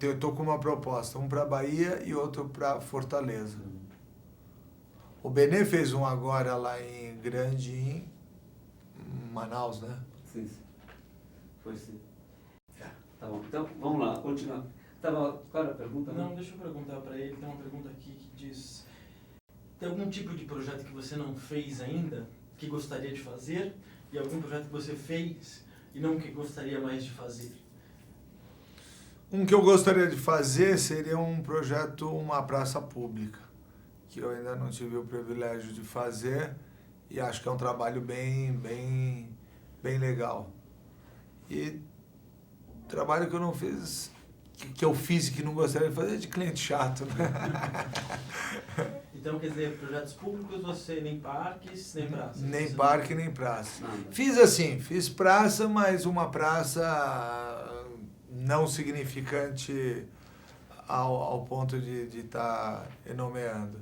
Speaker 2: Eu tô com uma proposta, um para Bahia e outro para Fortaleza. O Benê fez um agora lá em Manaus, né?
Speaker 1: Sim. Foi sim. Tá bom. Então, vamos lá, continuar. Qual era a pergunta?
Speaker 3: Não, deixa eu perguntar para ele. Tem uma pergunta aqui que diz: tem algum tipo de projeto que você não fez ainda, que gostaria de fazer? E algum projeto que você fez e não que gostaria mais de fazer?
Speaker 2: Um que eu gostaria de fazer seria um projeto, uma praça pública, que eu ainda não tive o privilégio de fazer e acho que é um trabalho bem legal. E trabalho que eu não fiz, que eu fiz e que não gostaria de fazer é de cliente chato, né?
Speaker 3: Então, quer dizer, projetos públicos, você nem parques, nem praças?
Speaker 2: Nem
Speaker 3: Você
Speaker 2: parque, nem praça.
Speaker 1: Nada.
Speaker 2: Fiz praça, mas uma praça não significante ao ponto de estar enumerando.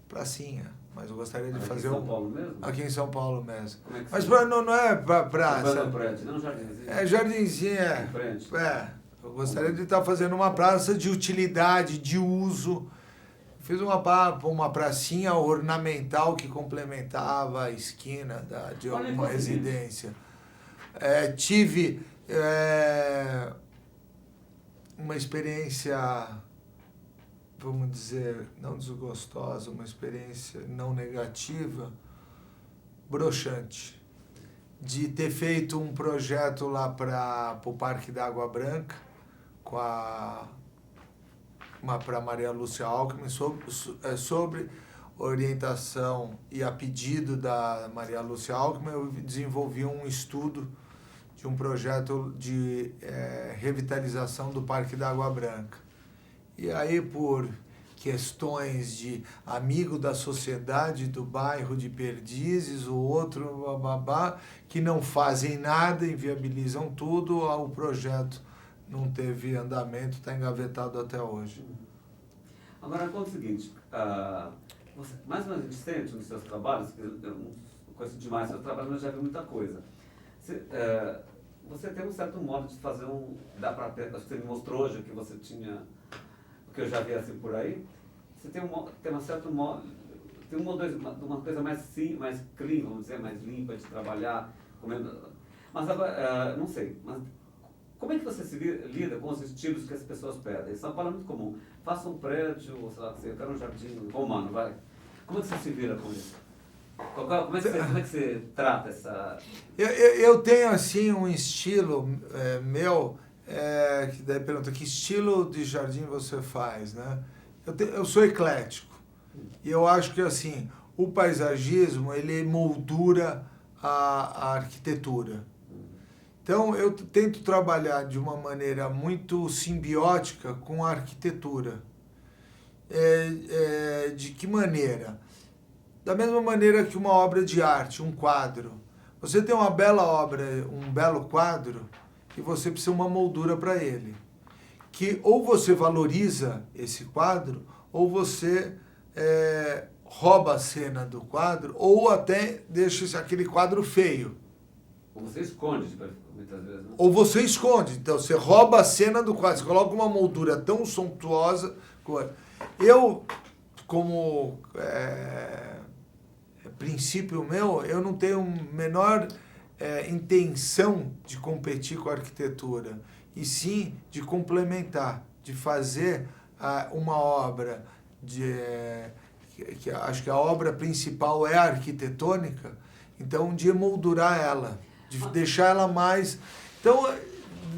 Speaker 2: Pracinha, mas eu gostaria de
Speaker 1: Aqui
Speaker 2: fazer
Speaker 1: em São Paulo mesmo?
Speaker 2: aqui em São Paulo mesmo.
Speaker 1: Como é que
Speaker 2: Mas
Speaker 1: você-
Speaker 2: não é praça.
Speaker 1: No prédio, não no jardinzinho?
Speaker 2: É jardinzinho,
Speaker 1: Em frente.
Speaker 2: Eu gostaria de estar fazendo uma praça de utilidade, de uso. Fiz uma pracinha ornamental que complementava a esquina de
Speaker 1: Olha,
Speaker 2: alguma
Speaker 1: consegui.
Speaker 2: residência. Tive uma experiência, vamos dizer, não desgostosa, uma experiência não negativa, broxante, de ter feito um projeto lá para o Parque da Água Branca, para Maria Lúcia Alckmin, sobre orientação e a pedido da Maria Lúcia Alckmin, eu desenvolvi um estudo de um projeto de revitalização do Parque da Água Branca. E aí, por questões de amigo da sociedade do bairro de Perdizes, o outro bababá, que não fazem nada, inviabilizam tudo, o projeto não teve andamento, está engavetado até hoje.
Speaker 1: Agora, conta o seguinte, você, mais uma insistente nos seus trabalhos, que eu não conheço demais seus trabalhos, mas já vi muita coisa. Você tem um certo modo de fazer dá pra ter, você me mostrou hoje que você tinha, o que eu já vi assim por aí, você tem um certo modo, tem uma coisa mais clean, vamos dizer, mais limpa de trabalhar, mas agora, não sei, mas como é que você se lida com os estilos que as pessoas pedem? Em São Paulo é muito comum. Faça um prédio, sei lá, eu quero um jardim romano, vai. Como é que você se vira com isso? Como é que você trata essa...
Speaker 2: Eu tenho, assim, um estilo meu, que daí pergunta, que estilo de jardim você faz, né? Eu sou eclético. E eu acho que, assim, o paisagismo, ele moldura a arquitetura. Então, eu tento trabalhar de uma maneira muito simbiótica com a arquitetura. De que maneira? Da mesma maneira que uma obra de arte, um quadro. Você tem uma bela obra, um belo quadro, e você precisa de uma moldura para ele. Que ou você valoriza esse quadro, ou você rouba a cena do quadro, ou até deixa aquele quadro feio.
Speaker 1: Ou você esconde, muitas vezes, né?
Speaker 2: Ou você esconde. Então, você rouba a cena do quadro, você coloca uma moldura tão suntuosa. Eu, como princípio meu, eu não tenho menor intenção de competir com a arquitetura, e sim de complementar, de fazer uma obra que acho que a obra principal é a arquitetônica, então de emoldurar ela, de deixar ela mais... Então,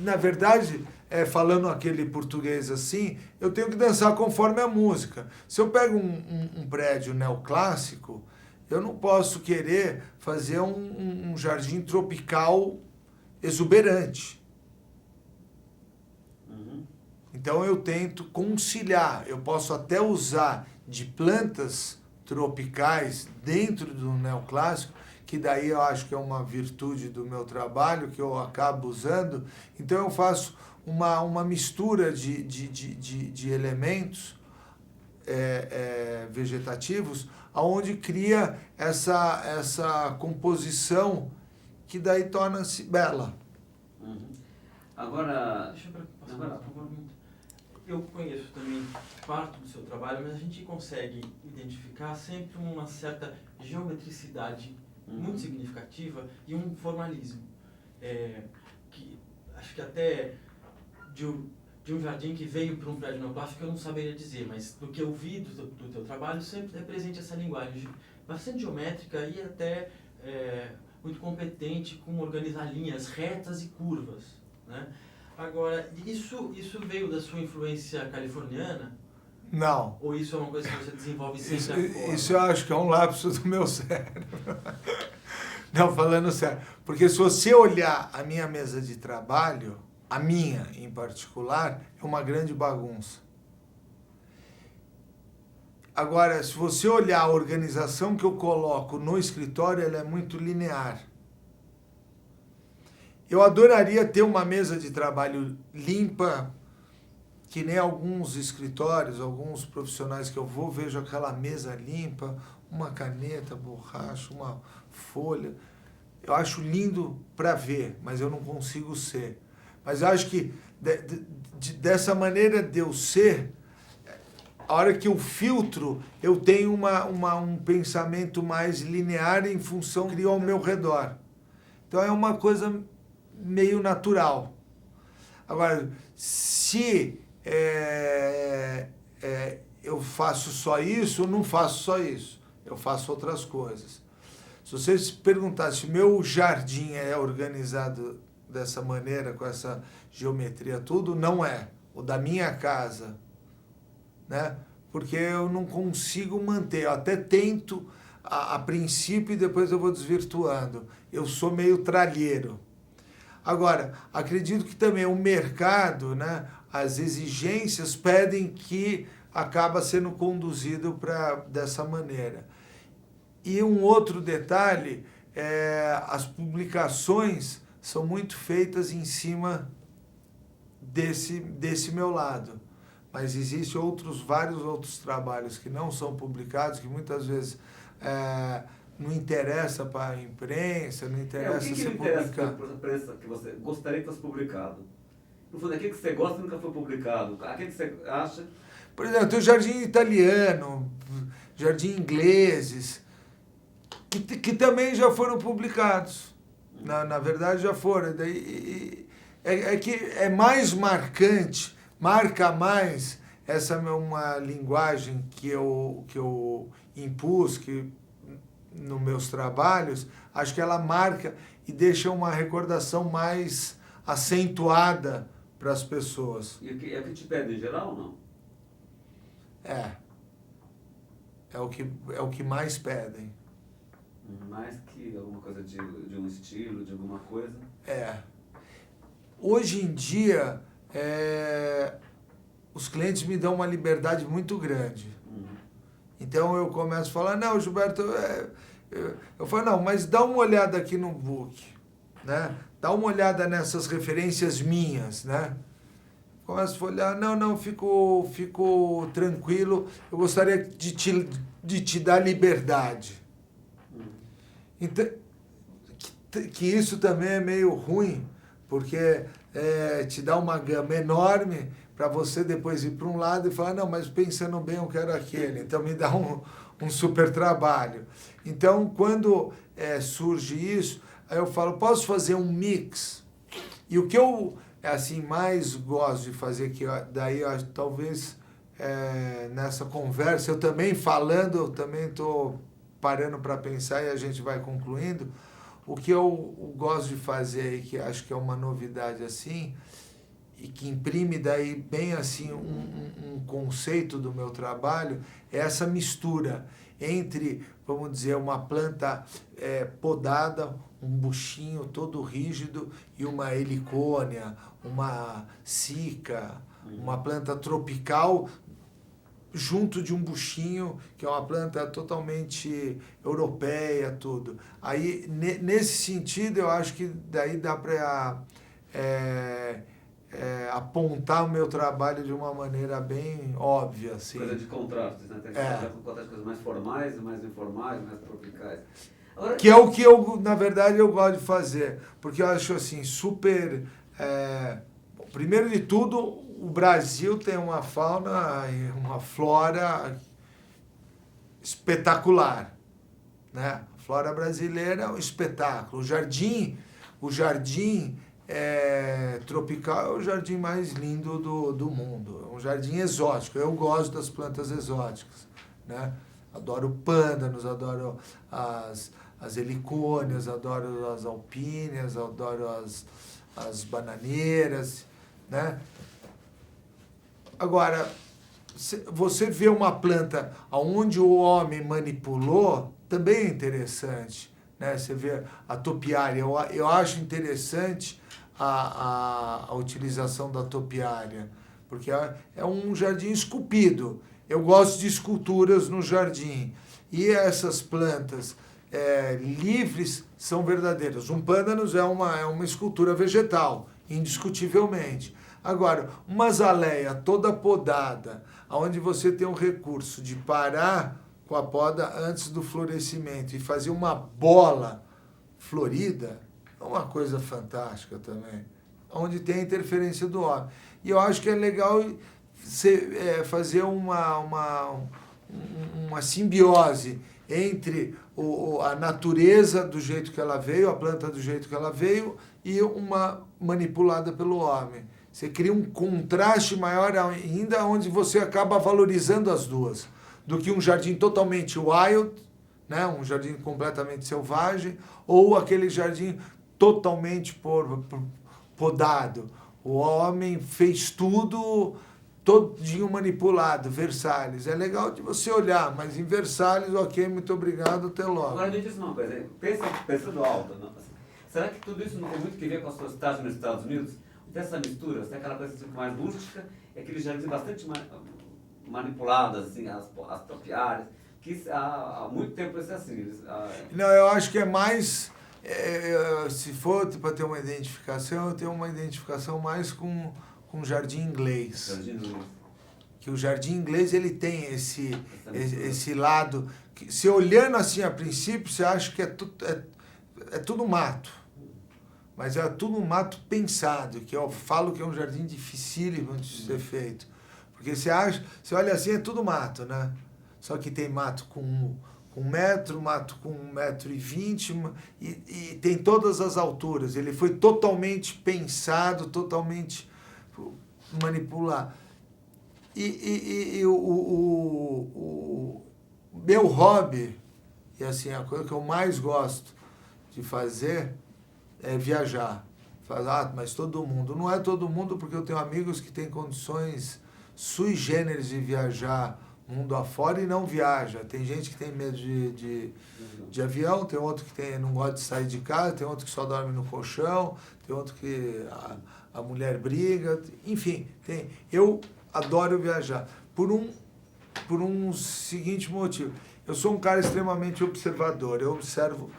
Speaker 2: na verdade, falando aquele português assim, eu tenho que dançar conforme a música. Se eu pego um prédio neoclássico, eu não posso querer fazer um jardim tropical exuberante. Então eu tento conciliar, eu posso até usar de plantas tropicais dentro do neoclássico, que daí eu acho que é uma virtude do meu trabalho, que eu acabo usando. Então eu faço uma mistura de elementos vegetativos, onde cria essa composição que daí torna-se bela.
Speaker 1: Agora...
Speaker 3: Deixa eu passar uma pergunta. Eu conheço também parte do seu trabalho, mas a gente consegue identificar sempre uma certa geometricidade muito significativa e um formalismo. Que acho que até de um jardim que veio para um prédio neoclássico eu não saberia dizer, mas do que eu vi do teu trabalho sempre é presente essa linguagem bastante geométrica e até muito competente com organizar linhas retas e curvas, né? Agora, isso veio da sua influência californiana?
Speaker 2: Não.
Speaker 3: Ou isso é uma coisa que você desenvolve sempre agora?
Speaker 2: Isso eu acho que é um lapso do meu cérebro. Não, falando sério. Porque se você olhar a minha mesa de trabalho, a minha em particular, é uma grande bagunça. Agora, se você olhar a organização que eu coloco no escritório, ela é muito linear. Eu adoraria ter uma mesa de trabalho limpa, que nem alguns escritórios, alguns profissionais que eu vou, vejo aquela mesa limpa, uma caneta, borracha, uma folha. Eu acho lindo para ver, mas eu não consigo ser. Mas eu acho que dessa maneira de eu ser, a hora que eu filtro, eu tenho um pensamento mais linear em função do que crio ao meu redor. Então é uma coisa meio natural. Agora, se eu faço só isso, eu não faço só isso. Eu faço outras coisas. Se você se perguntar se meu jardim é organizado dessa maneira, com essa geometria, tudo, não é. O da minha casa, né? Porque eu não consigo manter. Eu até tento a princípio e depois eu vou desvirtuando. Eu sou meio tralheiro. Agora, acredito que também o mercado, né, as exigências pedem que acaba sendo conduzido dessa maneira. E um outro detalhe, as publicações são muito feitas em cima desse meu lado. Mas existem vários outros trabalhos que não são publicados, que muitas vezes não interessa para a imprensa, não interessa ser publicado.
Speaker 1: O que interessa que você gostaria que fosse publicado? No fundo, aquilo que você gosta nunca foi publicado. Aquilo que você acha...
Speaker 2: Por exemplo, tem o jardim italiano, jardim ingleses, que também já foram publicados. Na verdade, já foram. Daí, que é mais marcante, marca mais essa uma linguagem que eu impus, nos meus trabalhos, acho que ela marca e deixa uma recordação mais acentuada para as pessoas.
Speaker 1: E é o que te pede em geral ou não?
Speaker 2: É o que mais pedem.
Speaker 1: Mais que alguma coisa de um estilo, de alguma coisa?
Speaker 2: Hoje em dia, os clientes me dão uma liberdade muito grande. Então eu começo a falar, não, Gilberto, eu falo, não, mas dá uma olhada aqui no book, né? Dá uma olhada nessas referências minhas, né? Começo a olhar, não, fico tranquilo, eu gostaria de te dar liberdade. Então, que isso também é meio ruim, porque te dá uma gama enorme para você depois ir para um lado e falar, não, mas pensando bem, eu quero aquele. Então, me dá um super trabalho. Então, quando surge isso, Aí eu falo, posso fazer um mix? E o que eu assim, mais gosto de fazer, que daí talvez nessa conversa, eu também falando, eu também estou parando para pensar e a gente vai concluindo, o que eu gosto de fazer e que acho que é uma novidade assim, e que imprime daí bem assim um conceito do meu trabalho, é essa mistura entre, vamos dizer, uma planta podada, um buchinho todo rígido e uma helicônia, uma cica, uma planta tropical junto de um buchinho, que é uma planta totalmente europeia, tudo. Aí, nesse sentido, eu acho que daí dá para apontar o meu trabalho de uma maneira bem óbvia, assim.
Speaker 1: Coisa de contrastes, né? Tem que trabalhar com coisas mais formais, mais informais, mais tropicais. Agora,
Speaker 2: que é o que eu, na verdade, eu gosto de fazer, porque eu acho assim, super... primeiro de tudo, o Brasil tem uma fauna e uma flora espetacular, né? A flora brasileira é um espetáculo. O jardim tropical é o jardim mais lindo do mundo. É um jardim exótico. Eu gosto das plantas exóticas, né? Adoro pândanos, adoro as helicônias, adoro as alpíneas, adoro as bananeiras, né? Agora, você vê uma planta onde o homem manipulou, também é interessante, né? Você vê a topiária, eu acho interessante a utilização da topiária, porque é um jardim esculpido. Eu gosto de esculturas no jardim. E essas plantas livres são verdadeiras. Um pândanos é uma escultura vegetal, indiscutivelmente. Agora, uma azaleia toda podada, onde você tem um recurso de parar com a poda antes do florescimento e fazer uma bola florida, é uma coisa fantástica também, onde tem a interferência do homem. E eu acho que é legal fazer uma simbiose entre a natureza do jeito que ela veio, a planta do jeito que ela veio, e uma manipulada pelo homem. Você cria um contraste maior ainda, onde você acaba valorizando as duas, do que um jardim totalmente wild, né? Um jardim completamente selvagem, ou aquele jardim totalmente podado. O homem fez tudo todinho manipulado, Versalhes. É legal de você olhar, mas em Versalhes, ok, muito obrigado, até logo.
Speaker 1: Agora me diz uma coisa, pensando alto, não? Será que tudo isso não tem muito que ver com a sua estágio nos Estados Unidos? Dessa mistura, tem aquela coisa mais rústica, e aqueles jardins bastante manipulados, assim, as topiárias, que há muito tempo isso é assim.
Speaker 2: Não, eu acho que é mais, se for para ter uma identificação, eu tenho uma identificação mais com o jardim inglês. Que o jardim inglês, ele tem esse lado, que, se olhando assim a princípio, você acha que é tudo mato. Mas é tudo um mato pensado, que eu falo que é um jardim dificílimo de ser feito. Porque você olha assim, é tudo mato, né? Só que tem mato com 1 metro, mato com 1,20 m, e tem todas as alturas. Ele foi totalmente pensado, totalmente manipulado. E o meu hobby, e assim, a coisa que eu mais gosto de fazer é viajar. Fala, mas todo mundo. Não é todo mundo, porque eu tenho amigos que têm condições sui generis de viajar mundo afora e não viaja. Tem gente que tem medo de avião, tem outro que não gosta de sair de casa, tem outro que só dorme no colchão, tem outro que a mulher briga, enfim. Eu adoro viajar. Por um seguinte motivo. Eu sou um cara extremamente observador. Eu observo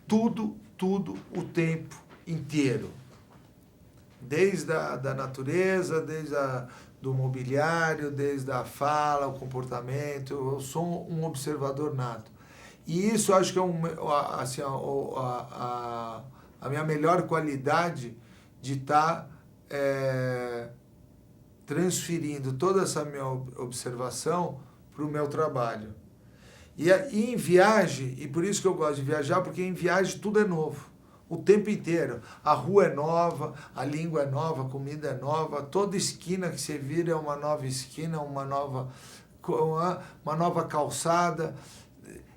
Speaker 2: tudo o tempo inteiro. Desde a natureza, do mobiliário, desde a fala, o comportamento. Eu sou um observador nato. E isso acho que é a minha melhor qualidade de estar transferindo toda essa minha observação para o meu trabalho. E em viagem, e por isso que eu gosto de viajar, porque em viagem tudo é novo. o tempo inteiro. A rua é nova, a língua é nova, a comida é nova, toda esquina que você vira é uma nova esquina, uma nova calçada.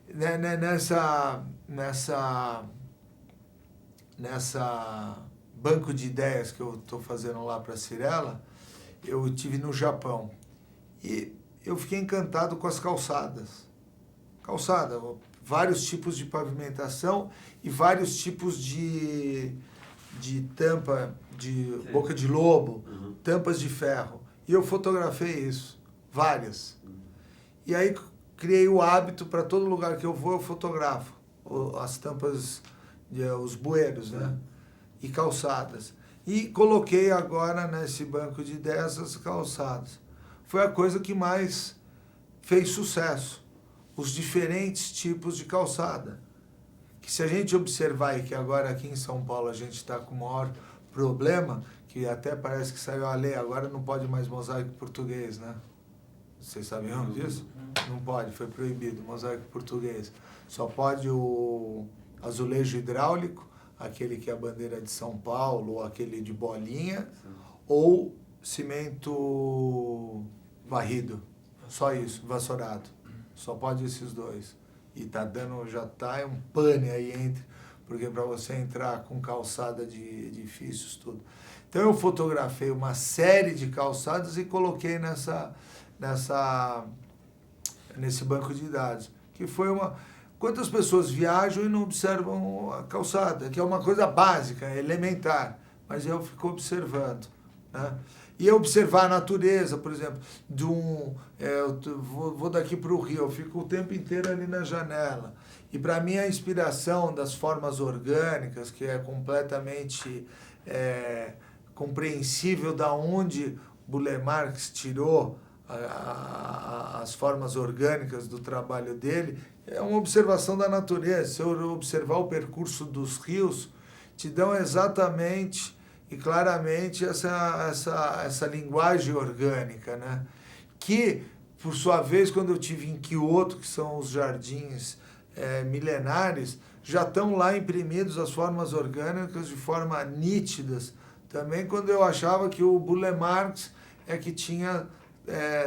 Speaker 2: Nessa banco de ideias que eu estou fazendo lá para a Cirela, eu estive no Japão e eu fiquei encantado com as calçadas. Calçada, vários tipos de pavimentação e vários tipos de tampa, de
Speaker 1: Sim.
Speaker 2: boca de lobo,
Speaker 1: Uhum.
Speaker 2: tampas de ferro. E eu fotografei isso, várias. E aí criei o hábito, para todo lugar que eu vou, eu fotografo as tampas, os bueiros, né? E calçadas. E coloquei agora nesse banco de ideias as calçadas. Foi a coisa que mais fez sucesso. Os diferentes tipos de calçada. Que se a gente observar, e que agora aqui em São Paulo a gente está com o maior problema, que até parece que saiu a lei, agora não pode mais mosaico português, né? Vocês sabiam disso? Não pode, foi proibido mosaico português. Só pode o azulejo hidráulico, aquele que é a bandeira de São Paulo, ou aquele de bolinha, ou cimento varrido. Só isso, vassourado. Só pode esses dois. E já tá um pane aí entre, porque para você entrar com calçada de edifícios, tudo. Então eu fotografei uma série de calçadas e coloquei nesse banco de dados, que foi quantas pessoas viajam e não observam a calçada, que é uma coisa básica, elementar, mas eu fico observando, né? E observar a natureza, por exemplo, eu vou daqui para o Rio, eu fico o tempo inteiro ali na janela. E para mim a inspiração das formas orgânicas, que é completamente compreensível da onde Burle Marx tirou as formas orgânicas do trabalho dele, é uma observação da natureza. Se eu observar o percurso dos rios, te dão exatamente e claramente essa linguagem orgânica, né? Que, por sua vez, quando eu estive em Kyoto, que são os jardins milenares, já estão lá imprimidos as formas orgânicas de forma nítidas. Também quando eu achava que o Burle Marx é que tinha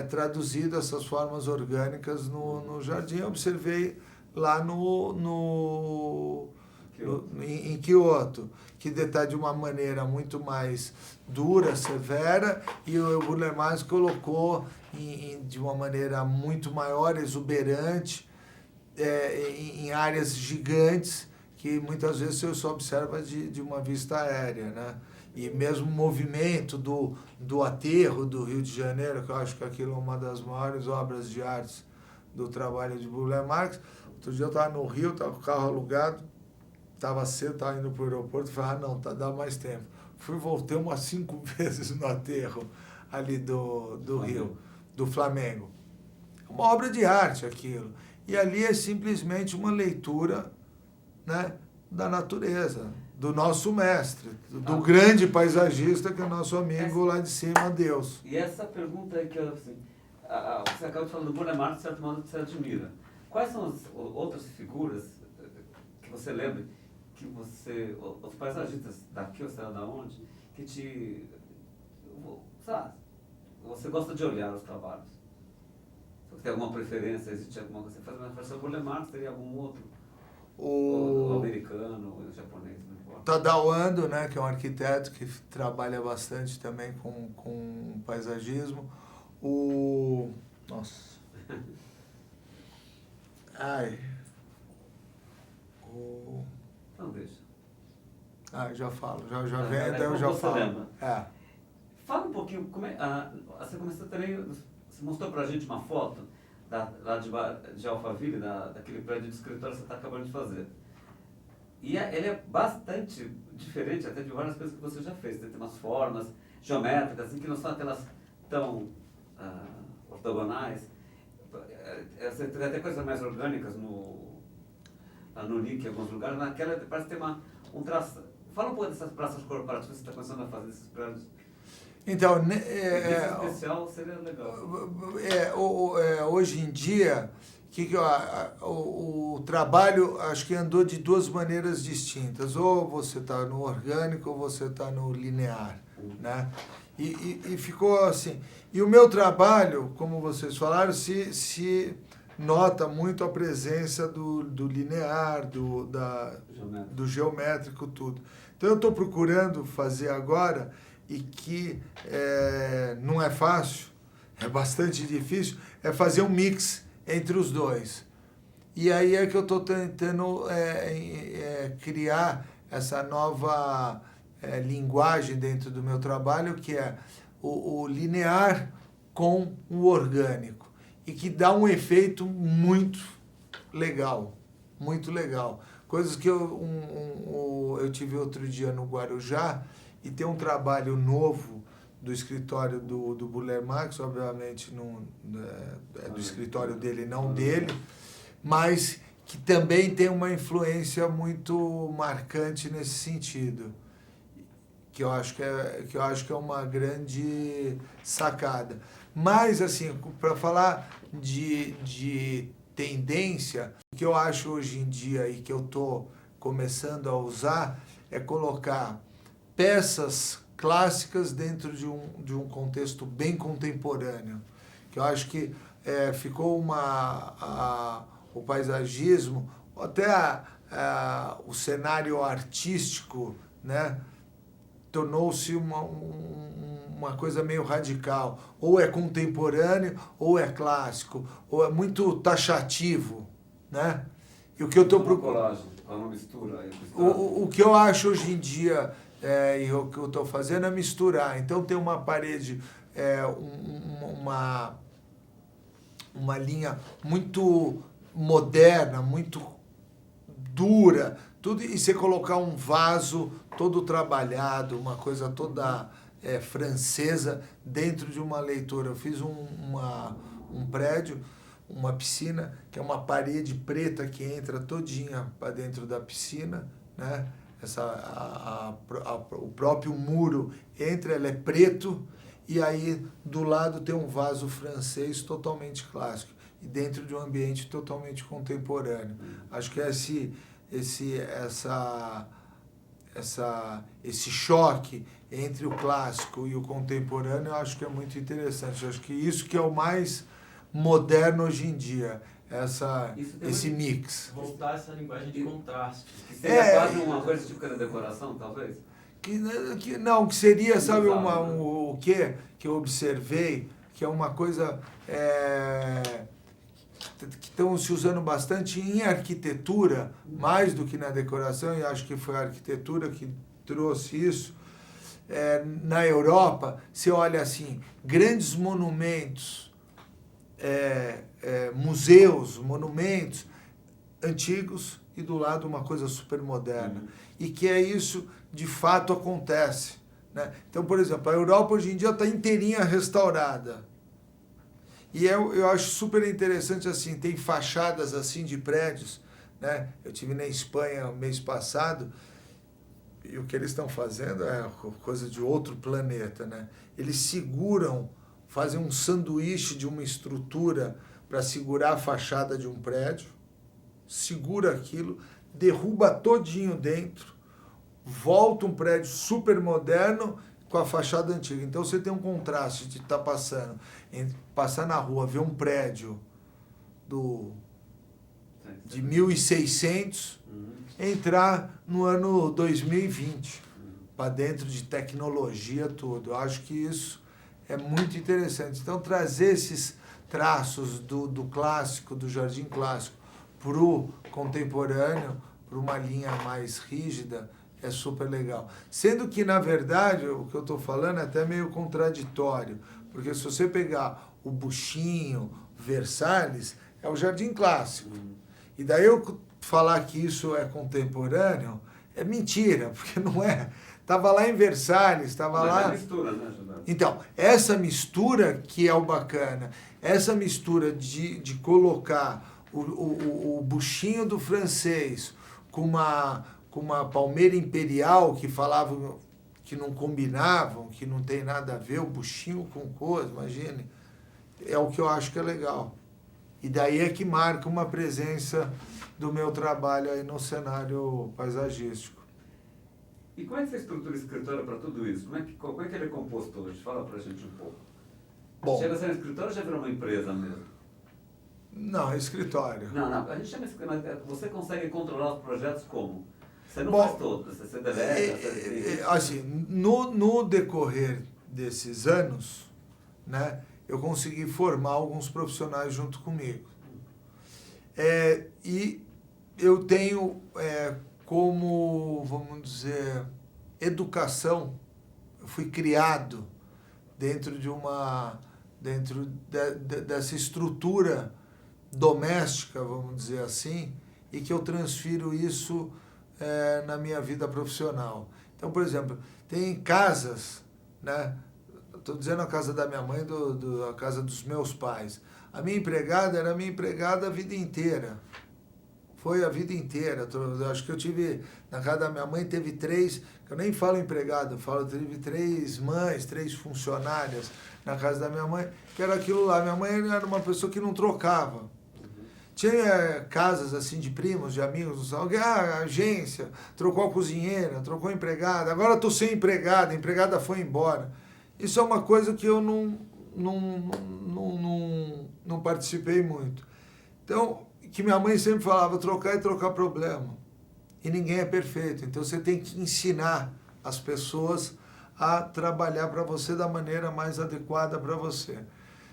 Speaker 2: traduzido essas formas orgânicas no jardim, eu observei lá em Kyoto, que está de uma maneira muito mais dura, severa, e o Burle Marx colocou de uma maneira muito maior, exuberante, em áreas gigantes, que muitas vezes você só observa de uma vista aérea, né? E mesmo o movimento do aterro do Rio de Janeiro, que eu acho que aquilo é uma das maiores obras de arte do trabalho de Burle Marx. Outro dia eu estava no Rio, estava com o carro alugado, estava cedo, estava indo para o aeroporto, falei, não, dá mais tempo. Voltei umas 5 vezes no aterro ali do Rio, do Flamengo. Uma obra de arte aquilo. E ali é simplesmente uma leitura, né, da natureza, do nosso mestre, do grande paisagista que é o nosso amigo lá de cima, Deus.
Speaker 1: E essa pergunta é que, assim, você acaba de falar do Burle Marx, de certo modo, que você admira. Quais são as outras figuras que você lembra, que os paisagistas daqui, ou sei lá de onde, que sabe, você gosta de olhar os trabalhos? Você tem alguma preferência, existe alguma coisa que você faz, mas para o Burle Marx teria algum outro? O americano, o japonês, não importa.
Speaker 2: Tadao Ando, né, que é um arquiteto que trabalha bastante também com paisagismo. Nossa.
Speaker 1: Não deixa.
Speaker 2: Já falo. Já vem, daí eu já falo.
Speaker 1: Fala um pouquinho, você começou também, você mostrou pra gente uma foto lá de Alphaville, daquele prédio de escritório que você está acabando de fazer. E ele é bastante diferente até de várias coisas que você já fez. Tem umas formas geométricas, assim, que não são aquelas tão ortogonais. Você tem até coisas mais orgânicas no link em alguns lugares. Naquela parece ter um traço. Fala um pouco dessas praças corporativas que você está começando a fazer, desses prédios.
Speaker 2: Então,
Speaker 1: especial seria legal.
Speaker 2: Hoje em dia, o trabalho, acho que andou de duas maneiras distintas. Ou você está no orgânico ou você está no linear, né? E ficou assim. E o meu trabalho, como vocês falaram, se nota muito a presença do linear, do geométrico, tudo. Então eu estou procurando fazer agora, e que não é fácil, é bastante difícil, é fazer um mix entre os dois. E aí é que eu estou tentando criar essa nova linguagem dentro do meu trabalho, que é o linear com o orgânico, e que dá um efeito muito legal, muito legal. Coisas que eu tive outro dia no Guarujá, e tem um trabalho novo do escritório do Burle Marx, obviamente não, é do escritório dele, não dele, mas que também tem uma influência muito marcante nesse sentido, que eu acho que é uma grande sacada. Mas, assim, para falar de tendência, o que eu acho hoje em dia e que eu estou começando a usar é colocar peças clássicas dentro de um contexto bem contemporâneo, que eu acho que ficou o paisagismo, até o cenário artístico, né, tornou-se uma coisa meio radical. Ou é contemporâneo, ou é clássico, ou é muito taxativo, né? E o que eu estou procurando...
Speaker 1: uma mistura.
Speaker 2: O que eu acho hoje em dia, e o que eu estou fazendo é misturar. Então tem uma parede, uma linha muito moderna, muito dura, tudo, e você colocar um vaso todo trabalhado, uma coisa toda francesa dentro de uma leitura. Eu fiz um prédio, uma piscina, que é uma parede preta que entra todinha para dentro da piscina, né? O próprio muro entra, ele é preto, e aí do lado tem um vaso francês totalmente clássico, e dentro de um ambiente totalmente contemporâneo. Acho que esse choque entre o clássico e o contemporâneo, eu acho que é muito interessante. Eu acho que isso que é o mais moderno hoje em dia, esse mix.
Speaker 3: Voltar essa linguagem de contraste.
Speaker 1: Que seria quase uma coisa típica da decoração, talvez?
Speaker 2: Que seria, sabe, o que eu observei, que é uma coisa que estão se usando bastante em arquitetura, mais do que na decoração, e acho que foi a arquitetura que trouxe isso. Na Europa, você olha assim, grandes monumentos, museus, monumentos antigos, e do lado uma coisa super moderna. E que isso, de fato, acontece, né? Então, por exemplo, a Europa hoje em dia está inteirinha restaurada. E eu acho super interessante, assim, tem fachadas assim de prédios, né? Eu estive na Espanha mês passado, e o que eles estão fazendo é coisa de outro planeta, né? Eles fazem um sanduíche de uma estrutura para segurar a fachada de um prédio, segura aquilo, derruba todinho dentro, volta um prédio super moderno com a fachada antiga. Então você tem um contraste de estar passar na rua, ver um prédio de 1600, entrar no ano 2020, para dentro de tecnologia, tudo. Eu acho que isso é muito interessante. Então trazer esses traços do clássico, do jardim clássico, para o contemporâneo, para uma linha mais rígida, é super legal. Sendo que, na verdade, o que eu estou falando é até meio contraditório, porque se você pegar o Buchinho, Versalhes, é o jardim clássico. E daí eu falar que isso é contemporâneo é mentira, porque não é. Estava lá em Versalhes, estava lá...
Speaker 1: Mas é mistura, né, Gilberto?
Speaker 2: Então, essa mistura que é o bacana, essa mistura de colocar o buchinho do francês com uma palmeira imperial que falavam que não combinavam, que não tem nada a ver, o buchinho com coisa, imagine. É o que eu acho que é legal. E daí é que marca uma presença do meu trabalho aí no cenário paisagístico.
Speaker 1: E como é que você estrutura o escritório para tudo isso? Como é que ele é composto hoje? Fala pra gente um pouco.
Speaker 2: Bom,
Speaker 1: Chega a ser um escritório ou já virou uma empresa mesmo?
Speaker 2: não, escritório.
Speaker 1: Não, a gente chama mas você consegue controlar os projetos como? Você não
Speaker 2: Bom,
Speaker 1: faz todos, você delega, você...
Speaker 2: Assim, no decorrer desses anos, né, eu consegui formar alguns profissionais junto comigo. E eu tenho como, vamos dizer, educação, eu fui criado dentro dessa estrutura doméstica, vamos dizer assim, e que eu transfiro isso na minha vida profissional. Então, por exemplo, tem casas, né? Estou dizendo a casa da minha mãe, a casa dos meus pais. A minha empregada era minha empregada a vida inteira. Foi a vida inteira. Acho que eu tive, na casa da minha mãe, teve 3, eu nem falo empregada, tive 3 mães, 3 funcionárias na casa da minha mãe, que era aquilo lá. Minha mãe era uma pessoa que não trocava. Tinha casas assim de primos, de amigos, alguém, agência, trocou a cozinheira, trocou a empregada, agora estou sem empregada, a empregada foi embora. Isso é uma coisa que eu não participei muito. Então, que minha mãe sempre falava, trocar e trocar problema. E ninguém é perfeito, então você tem que ensinar as pessoas a trabalhar para você da maneira mais adequada para você.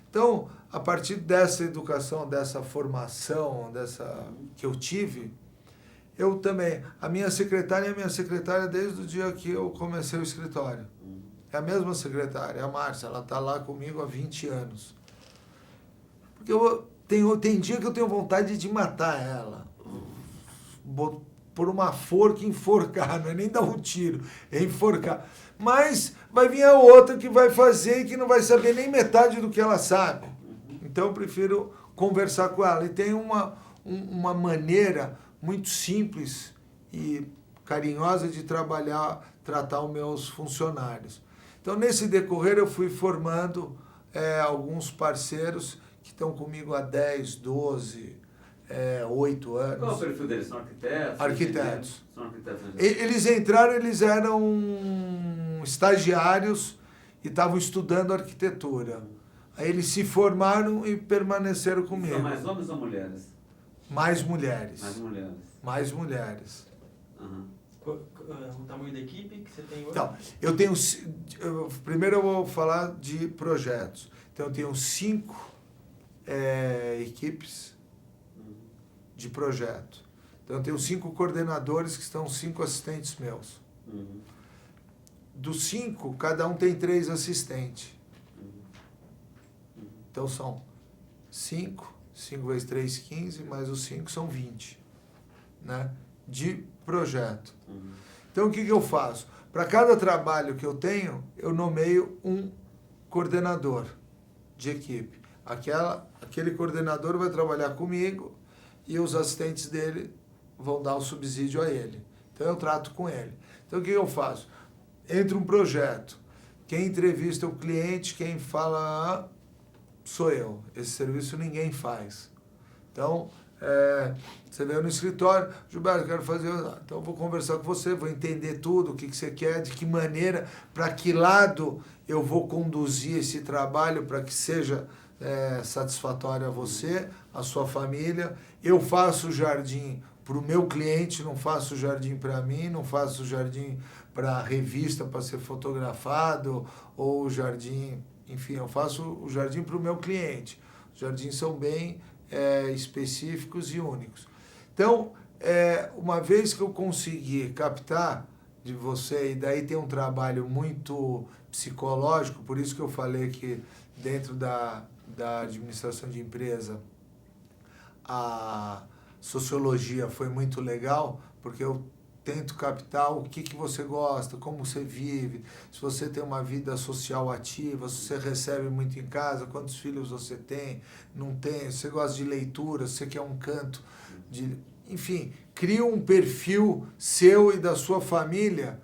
Speaker 2: Então, a partir dessa educação, dessa formação, que eu tive, eu também... A minha secretária é minha secretária desde o dia que eu comecei o escritório. É a mesma secretária, a Márcia, ela está lá comigo há 20 anos. Porque tem dia que eu tenho vontade de matar ela. Por uma forca e enforcar, não é nem dar um tiro, é enforcar. Mas vai vir a outra que vai fazer e que não vai saber nem metade do que ela sabe. Então eu prefiro conversar com ela. E tem uma maneira muito simples e carinhosa de tratar os meus funcionários. Então nesse decorrer eu fui formando alguns parceiros que estão comigo há 10, 12, 8 anos.
Speaker 1: Qual é o perfil deles? São arquitetos?
Speaker 2: Arquitetos.
Speaker 1: São arquitetos.
Speaker 2: Eles entraram, eles eram estagiários e estavam estudando arquitetura. Aí eles se formaram e permaneceram comigo.
Speaker 1: São mais homens ou mulheres?
Speaker 2: Mais mulheres.
Speaker 1: Mais mulheres.
Speaker 2: Mais mulheres.
Speaker 1: Uhum.
Speaker 3: O tamanho da equipe que você tem hoje?
Speaker 2: Então, primeiro eu vou falar de projetos. Então eu tenho 5 equipes de projeto. Então eu tenho 5 coordenadores que estão 5 assistentes meus.
Speaker 1: Uhum.
Speaker 2: Dos 5, cada um tem 3 assistentes. Então são 5 vezes 3, 15, mais os 5 são 20, né? De projeto.
Speaker 1: Uhum.
Speaker 2: Então o que eu faço? Para cada trabalho que eu tenho, eu nomeio um coordenador de equipe. Aquele coordenador vai trabalhar comigo e os assistentes dele vão dar o subsídio a ele. Então eu trato com ele. Então o que eu faço? Entra um projeto. Quem entrevista o cliente, quem fala sou eu. Esse serviço ninguém faz. Então, você veio no escritório, Gilberto, eu quero fazer... Então eu vou conversar com você, vou entender tudo, o que você quer, de que maneira, para que lado eu vou conduzir esse trabalho para que seja satisfatório a você, a sua família. Eu faço o jardim para o meu cliente, não faço o jardim para mim, não faço o jardim para a revista para ser fotografado, ou o jardim... Enfim, eu faço o jardim para o meu cliente. Os jardins são bem específicos e únicos. Então, uma vez que eu consegui captar de você, e daí tem um trabalho muito psicológico, por isso que eu falei que dentro da administração de empresa, a sociologia foi muito legal, porque eu tento captar o que você gosta, como você vive, se você tem uma vida social ativa, se você recebe muito em casa, quantos filhos você tem, não tem, se você gosta de leitura, se você quer um canto de... Enfim, cria um perfil seu e da sua família,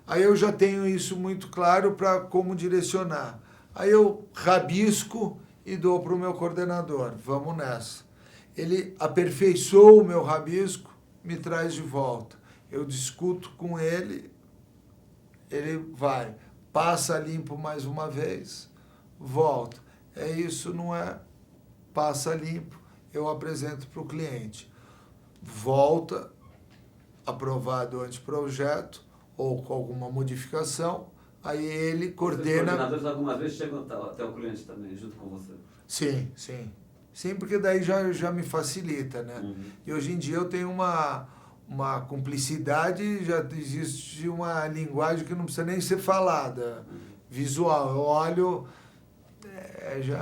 Speaker 2: aí eu já tenho isso muito claro para como direcionar. Aí eu rabisco e dou para o meu coordenador, vamos nessa. ele aperfeiçoa o meu rabisco, me traz de volta. Eu discuto com ele, ele vai, passa limpo mais uma vez, volta. É isso, não é? Passa limpo, eu apresento para o cliente. Volta, aprovado o anteprojeto, ou com alguma modificação, aí ele coordena...
Speaker 1: Os coordenadores algumas vezes chegam até o cliente também, junto com você.
Speaker 2: Sim, sim. Sim, porque daí já me facilita, né?
Speaker 1: Uhum.
Speaker 2: E hoje em dia eu tenho uma cumplicidade, já existe uma linguagem que não precisa nem ser falada, visual. Eu olho, já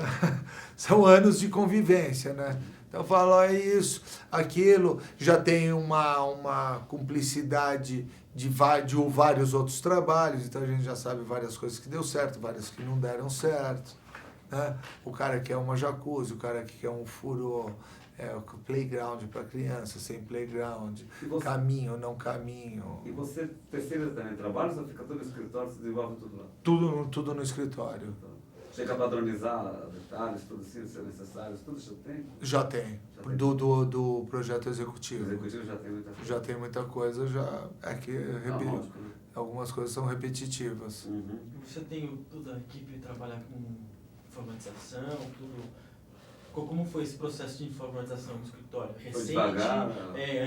Speaker 2: são anos de convivência, né? Então eu falo, é isso, aquilo, já tem uma cumplicidade de vários outros trabalhos, então a gente já sabe várias coisas que deu certo, várias que não deram certo, né? O cara quer uma jacuzzi, o cara que quer um furo, playground para criança, sem playground, caminho, não caminho.
Speaker 1: E você terceiriza também trabalhos ou fica todo no escritório, se desenvolve tudo lá?
Speaker 2: Tudo no escritório.
Speaker 1: Chega a padronizar detalhes, tudo assim, se é necessário, tudo já tem?
Speaker 2: Já tem. Do projeto executivo.
Speaker 1: O executivo já tem muita coisa.
Speaker 2: Já tem muita coisa, já é que
Speaker 1: Lógico, né?
Speaker 2: algumas coisas são repetitivas.
Speaker 1: Uhum.
Speaker 3: Você tem toda a equipe trabalhar com informatização, tudo. Como foi esse processo de informatização no escritório? Recente?
Speaker 1: Devagar,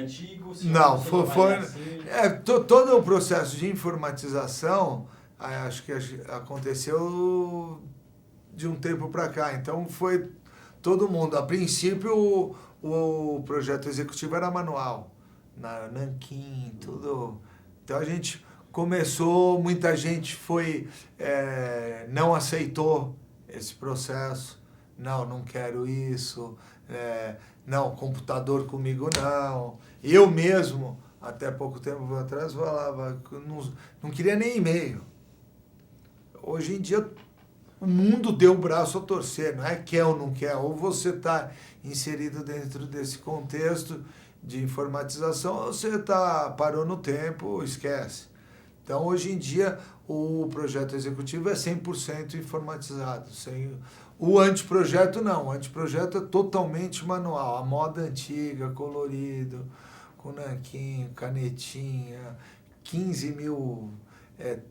Speaker 3: antigo?
Speaker 2: Não, foi
Speaker 3: assim?
Speaker 2: todo o processo de informatização, acho que aconteceu de um tempo para cá. Então foi todo mundo. A princípio o projeto executivo era manual, na Nanquim, tudo. Então a gente começou, muita gente não aceitou esse processo. Não quero isso. Não, computador comigo não. Eu mesmo, até pouco tempo atrás, falava que não queria nem e-mail. Hoje em dia o mundo deu o braço a torcer, não é quer ou não quer, ou você está inserido dentro desse contexto de informatização, ou você parou no tempo, esquece. Então, hoje em dia, o projeto executivo é 100% informatizado. O anteprojeto não, o anteprojeto é totalmente manual, a moda antiga, colorido, com nanquim, canetinha, 15 mil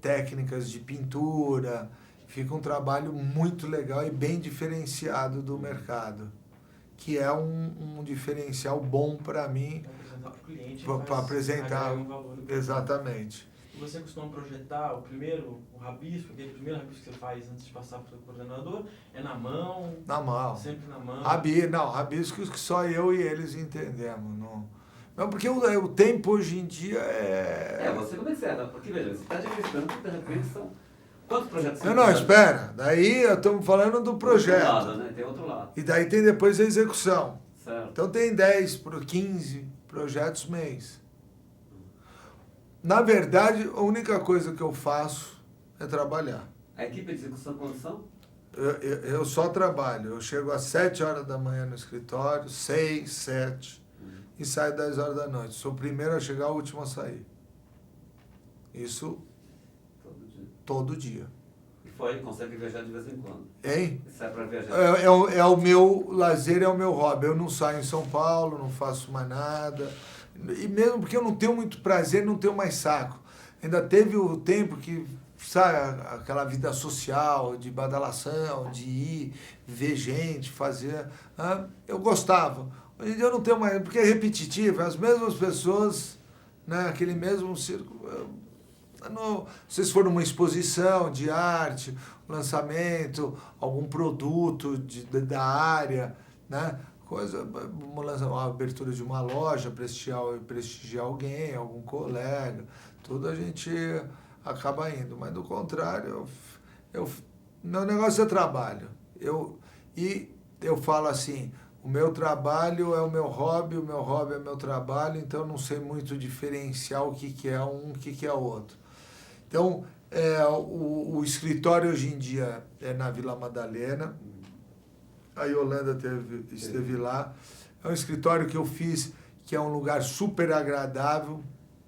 Speaker 2: técnicas de pintura. Fica um trabalho muito legal e bem diferenciado do mercado, que é um diferencial bom para mim.
Speaker 3: Para apresentar para o cliente.
Speaker 2: Para apresentar,
Speaker 3: um valor.
Speaker 2: exatamente.
Speaker 3: E você costuma projetar o rabisco, aquele primeiro rabisco que você faz antes de passar para o coordenador, é na mão?
Speaker 2: Na mão.
Speaker 3: Sempre na mão?
Speaker 2: Rabiscos que só eu e eles entendemos. Não, porque o tempo hoje em dia
Speaker 1: você como é que você é? Porque, veja, você está administrando, de repente são... Quantos projetos você
Speaker 2: Não, espera. Daí estamos falando do projeto.
Speaker 1: Tem outro lado, né? Tem outro lado.
Speaker 2: E daí tem depois a execução.
Speaker 1: Certo.
Speaker 2: Então tem 10 para 15 projetos mês. Na verdade, a única coisa que eu faço é trabalhar.
Speaker 1: A equipe de execução e condução?
Speaker 2: Eu só trabalho. Eu chego às 7 horas da manhã no escritório, 6, 7, e saio 10 horas da noite. Sou o primeiro a chegar, o último a sair. Isso todo dia.
Speaker 1: E consegue viajar de vez em quando?
Speaker 2: Hein?
Speaker 1: Sai para viajar?
Speaker 2: É o meu lazer, é o meu hobby. Eu não saio em São Paulo, não faço mais nada. E mesmo porque eu não tenho muito prazer, não tenho mais saco. Ainda teve o tempo que, sabe, aquela vida social, de badalação, de ir, ver gente, fazer. Eu gostava. Hoje em dia eu não tenho mais, porque é repetitivo, as mesmas pessoas, né, aquele mesmo círculo. Se for numa exposição de arte, lançamento, algum produto da área, né? Uma abertura de uma loja, prestigiar alguém, algum colega, tudo a gente acaba indo. Mas do contrário, meu negócio é trabalho. Eu falo assim, o meu trabalho é o meu hobby é meu trabalho, então eu não sei muito diferenciar o que é um, o que é outro. Então, o escritório hoje em dia é na Vila Madalena. A Yolanda esteve lá. É um escritório que eu fiz, que é um lugar super agradável.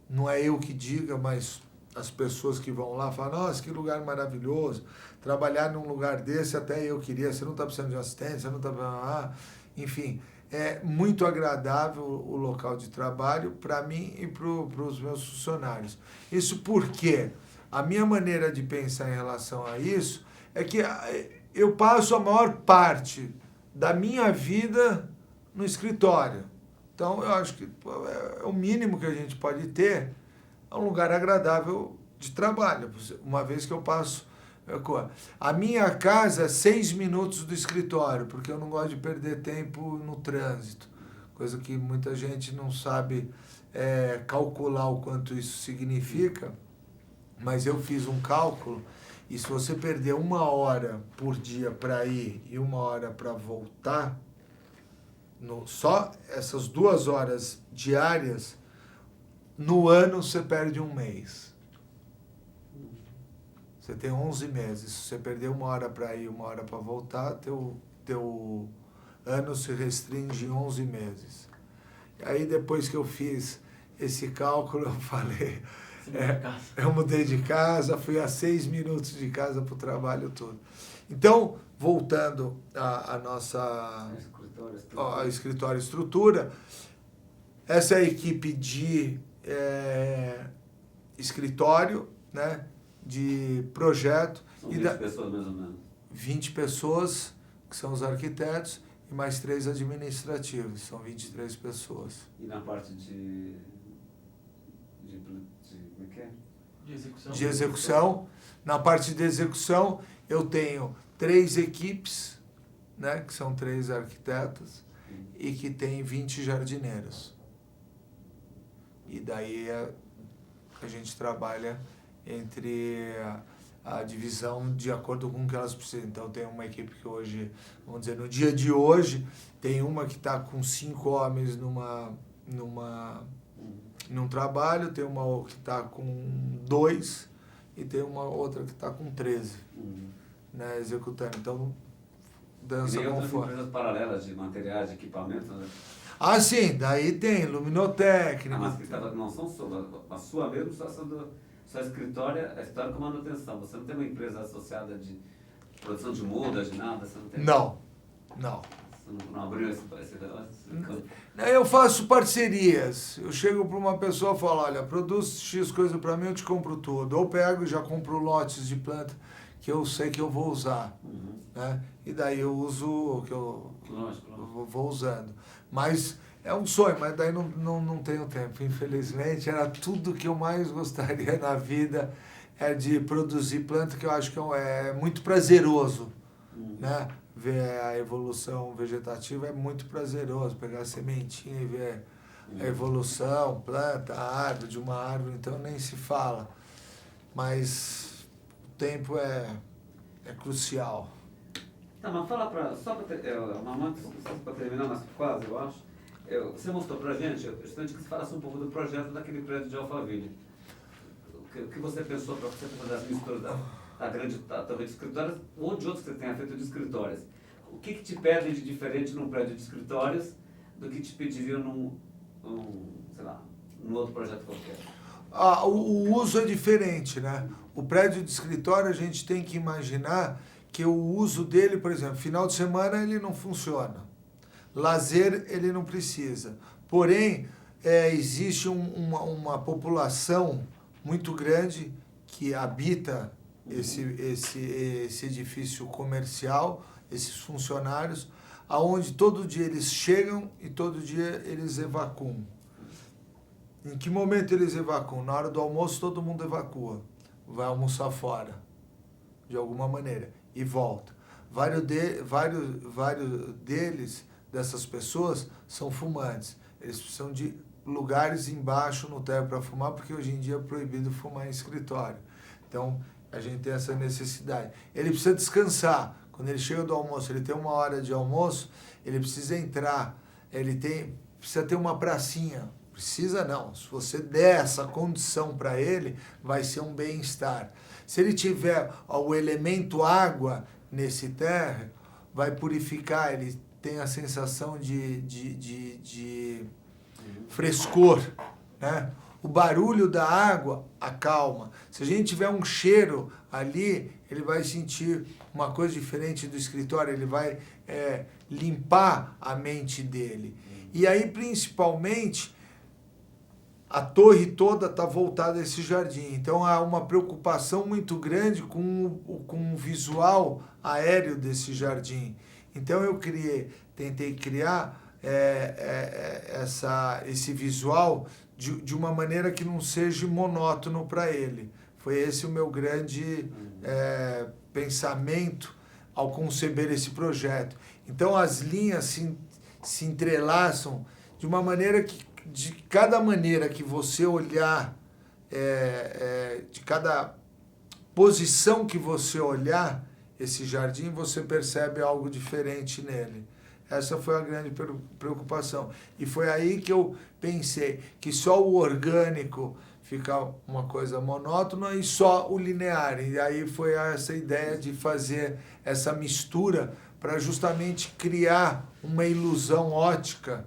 Speaker 2: Não é eu que diga, mas as pessoas que vão lá falam, nossa, que lugar maravilhoso. Trabalhar num lugar desse, até eu queria. Você não está precisando de assistente, você não está... Enfim, é muito agradável o local de trabalho para mim e para os meus funcionários. Isso porque a minha maneira de pensar em relação a isso é que eu passo a maior parte da minha vida no escritório. Então, eu acho que é o mínimo que a gente pode ter, é um lugar agradável de trabalho, uma vez que eu passo... A minha casa é 6 minutos do escritório, porque eu não gosto de perder tempo no trânsito, coisa que muita gente não sabe calcular o quanto isso significa, mas eu fiz um cálculo, e se você perder 1 hora por dia para ir e 1 hora para voltar, só essas 2 horas diárias, no ano você perde 1 mês. Você tem 11 meses. Se você perder 1 hora para ir, 1 hora para voltar, teu ano se restringe em 11 meses. E aí, depois que eu fiz esse cálculo, eu falei... eu mudei de casa, fui a 6 minutos de casa para o trabalho todo. Então, voltando à nossa... escritório estrutura, essa é a equipe de escritório, né? De projeto.
Speaker 1: São 20 pessoas mais ou menos.
Speaker 2: 20 pessoas, que são os arquitetos, e mais 3 administrativos, são 23 pessoas.
Speaker 1: E na parte de como é que é?
Speaker 2: De execução. Na parte de execução, eu tenho 3 equipes, né, que são 3 arquitetos, e que tem 20 jardineiros. E daí a gente trabalha entre a divisão de acordo com o que elas precisam. Então, tem uma equipe que hoje, vamos dizer, no dia de hoje, tem uma que está com 5 homens num trabalho, tem uma que está com 2 e tem uma outra que está com 13, né, executando. Então, dança
Speaker 1: conforme. E outras
Speaker 2: conforme.
Speaker 1: empresas paralelas de materiais, de equipamentos, né?
Speaker 2: Ah, sim, daí tem luminotécnica.
Speaker 1: Mas que não são a sua mesmo, só escritório, a história com manutenção. Você não tem uma empresa associada de produção de mudas, de nada? Você não tem?
Speaker 2: Não.
Speaker 1: Você não abriu esse campo?
Speaker 2: Eu faço parcerias. Eu chego para uma pessoa e falo, olha, produz X coisa para mim, eu te compro tudo. Ou pego e já compro lotes de planta que eu sei que eu vou usar. Né? E daí eu uso o que eu vou usando. Mas é um sonho, mas daí não tenho tempo. Infelizmente, era tudo que eu mais gostaria na vida, de produzir planta, que eu acho que é muito prazeroso. Né? Ver a evolução vegetativa é muito prazeroso. Pegar a sementinha e ver a evolução, planta, a árvore, de uma árvore, então nem se fala. Mas o tempo é crucial.
Speaker 1: Tá, mas fala só para terminar, mas quase, eu acho. Você mostrou para a gente, eu gostaria que você falasse um pouco do projeto daquele prédio de Alphaville. O que você pensou para você fazer as misturas da torre de escritórios ou de outros que você tenha feito de escritórios? O que te pedem de diferente num prédio de escritórios do que te pediriam num outro projeto qualquer?
Speaker 2: O uso é diferente, né? O prédio de escritório a gente tem que imaginar que o uso dele, por exemplo, final de semana ele não funciona. Lazer ele não precisa. Porém, existe uma população muito grande que habita esse edifício comercial, esses funcionários, aonde todo dia eles chegam e todo dia eles evacuam. Em que momento eles evacuam? Na hora do almoço todo mundo evacua, vai almoçar fora, de alguma maneira, e volta. Vários dessas pessoas são fumantes. Eles precisam de lugares embaixo no térreo para fumar, porque hoje em dia é proibido fumar em escritório. Então, a gente tem essa necessidade. Ele precisa descansar. Quando ele chega do almoço, ele tem 1 hora de almoço, ele precisa entrar, precisa ter uma pracinha. Precisa não. Se você der essa condição para ele, vai ser um bem-estar. Se ele tiver o elemento água nesse térreo, vai purificar, ele tem a sensação de frescor, né? O barulho da água acalma. Se a gente tiver um cheiro ali, ele vai sentir uma coisa diferente do escritório, ele vai limpar a mente dele. E aí, principalmente, a torre toda está voltada a esse jardim. Então, há uma preocupação muito grande com o visual aéreo desse jardim. Então, eu tentei criar esse visual de uma maneira que não seja monótono para ele. Foi esse o meu grande pensamento ao conceber esse projeto. Então, as linhas se entrelaçam de uma maneira que, de cada maneira que você olhar, de cada posição que você olhar esse jardim, você percebe algo diferente nele. Essa foi a grande preocupação. E foi aí que eu pensei que só o orgânico fica uma coisa monótona e só o linear. E aí foi essa ideia de fazer essa mistura para justamente criar uma ilusão ótica